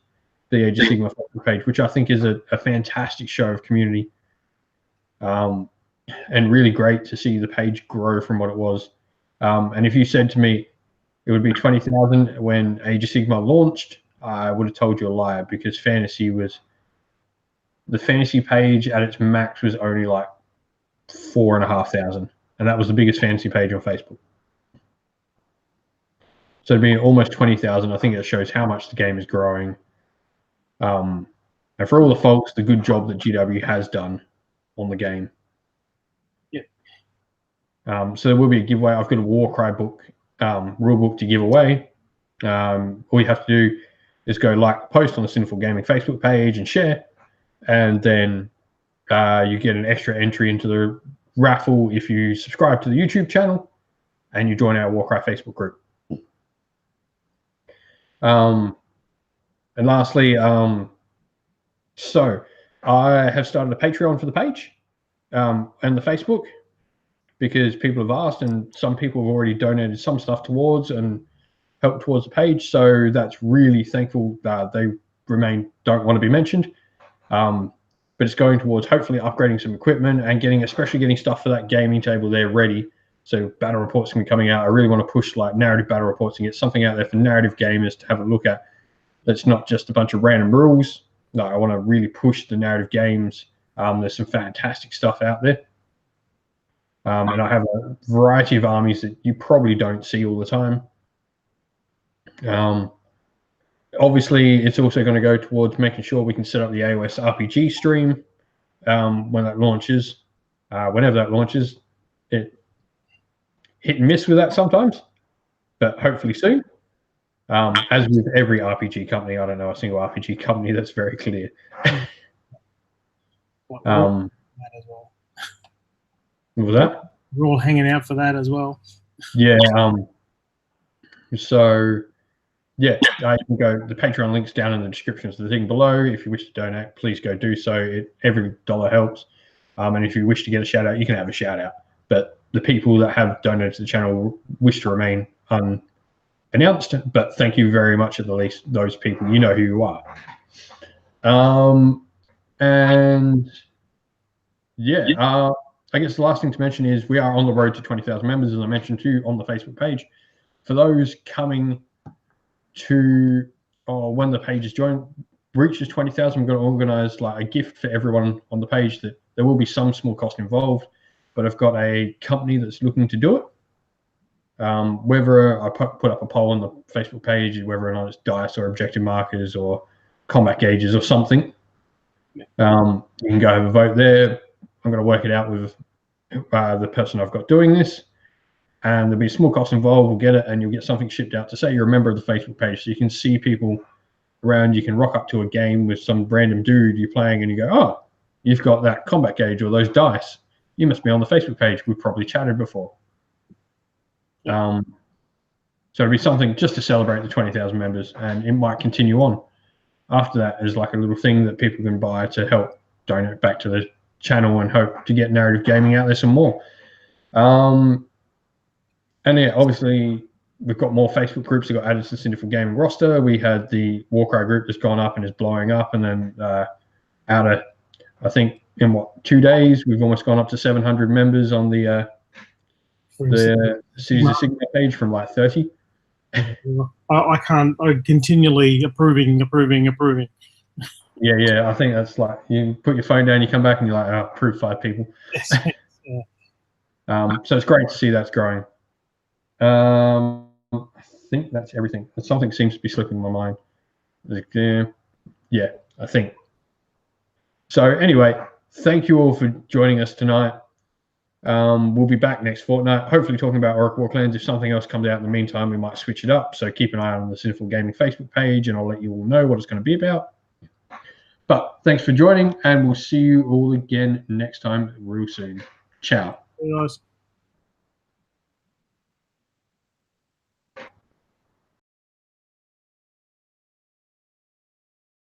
the Age of Sigmar Facebook page, which I think is a fantastic show of community. and really great to see the page grow from what it was. And if you said to me it would be 20,000 when Age of Sigmar launched, I would have told you a liar, because the fantasy page at its max was only like 4,500, and that was the biggest fantasy page on Facebook. So to be almost 20,000, I think it shows how much the game is growing. And for all the folks, the good job that GW has done on the game. Yeah. So there will be a giveaway. I've got a Warcry book, rule book to give away. All you have to do is go like the post on the Sinful Gaming Facebook page and share, and then you get an extra entry into the raffle if you subscribe to the YouTube channel and you join our Warcry Facebook group. And lastly, so I have started a Patreon for the page and the Facebook, because people have asked, and some people have already donated some stuff towards and helped towards the page. So that's really thankful. They don't want to be mentioned. But it's going towards hopefully upgrading some equipment and especially getting stuff for that gaming table there ready. So battle reports can be coming out. I really want to push like narrative battle reports and get something out there for narrative gamers to have a look at. That's not just a bunch of random rules. No, I want to really push the narrative games. There's some fantastic stuff out there. And I have a variety of armies that you probably don't see all the time. Obviously, it's also going to go towards making sure we can set up the AOS RPG stream when that launches. Whenever that launches, it hit and miss with that sometimes, but hopefully soon. As with every RPG company, I don't know a single RPG company that's very clear. That as well. What was that? We're all hanging out for that as well. Yeah. So, yeah, you can go. The Patreon link's down in the description of the thing below. If you wish to donate, please go do so. Every dollar helps. And if you wish to get a shout out, you can have a shout out. But the people that have donated to the channel wish to remain unannounced. But thank you very much, at the least, those people. You know who you are. And yeah, I guess the last thing to mention is we are on the road to 20,000 members, as I mentioned too, on the Facebook page. For those coming to when the page reaches 20,000, we're going to organize like a gift for everyone on the page. That there will be some small cost involved, but I've got a company that's looking to do it. Whether I put up a poll on the Facebook page, whether or not it's dice or objective markers or combat gauges or something, you can go have a vote there. I'm going to work it out with the person I've got doing this, and there'll be a small cost involved. We'll get it, and you'll get something shipped out to say you're a member of the Facebook page, so you can see people around. You can rock up to a game with some random dude you're playing, and you go, "Oh, you've got that combat gauge or those dice. You must be on the Facebook page. We've probably chatted before." So it'll be something just to celebrate the 20,000 members, and it might continue on after that as like a little thing that people can buy to help donate back to the channel and hope to get narrative gaming out there some more. And yeah, obviously we've got more Facebook groups that got added to the Sinful Gaming roster. We had the Warcry group that's gone up and is blowing up, and then out of, I think in 2 days we've almost gone up to 700 members on the Cities of Sigmar page from like 30. I can't. I'm continually approving. Yeah. I think that's like you put your phone down, you come back, and you're like, "Oh, approve 5 people." Yeah. So it's great to see that's growing. I think that's everything. Something seems to be slipping my mind. Yeah, I think. So anyway, thank you all for joining us tonight. We'll be back next fortnight, hopefully talking about Orc War Clans. If something else comes out in the meantime, we might switch it up. So keep an eye on the Sinful Gaming Facebook page, and I'll let you all know what it's going to be about. But thanks for joining, and we'll see you all again next time real soon. Ciao. Hey guys.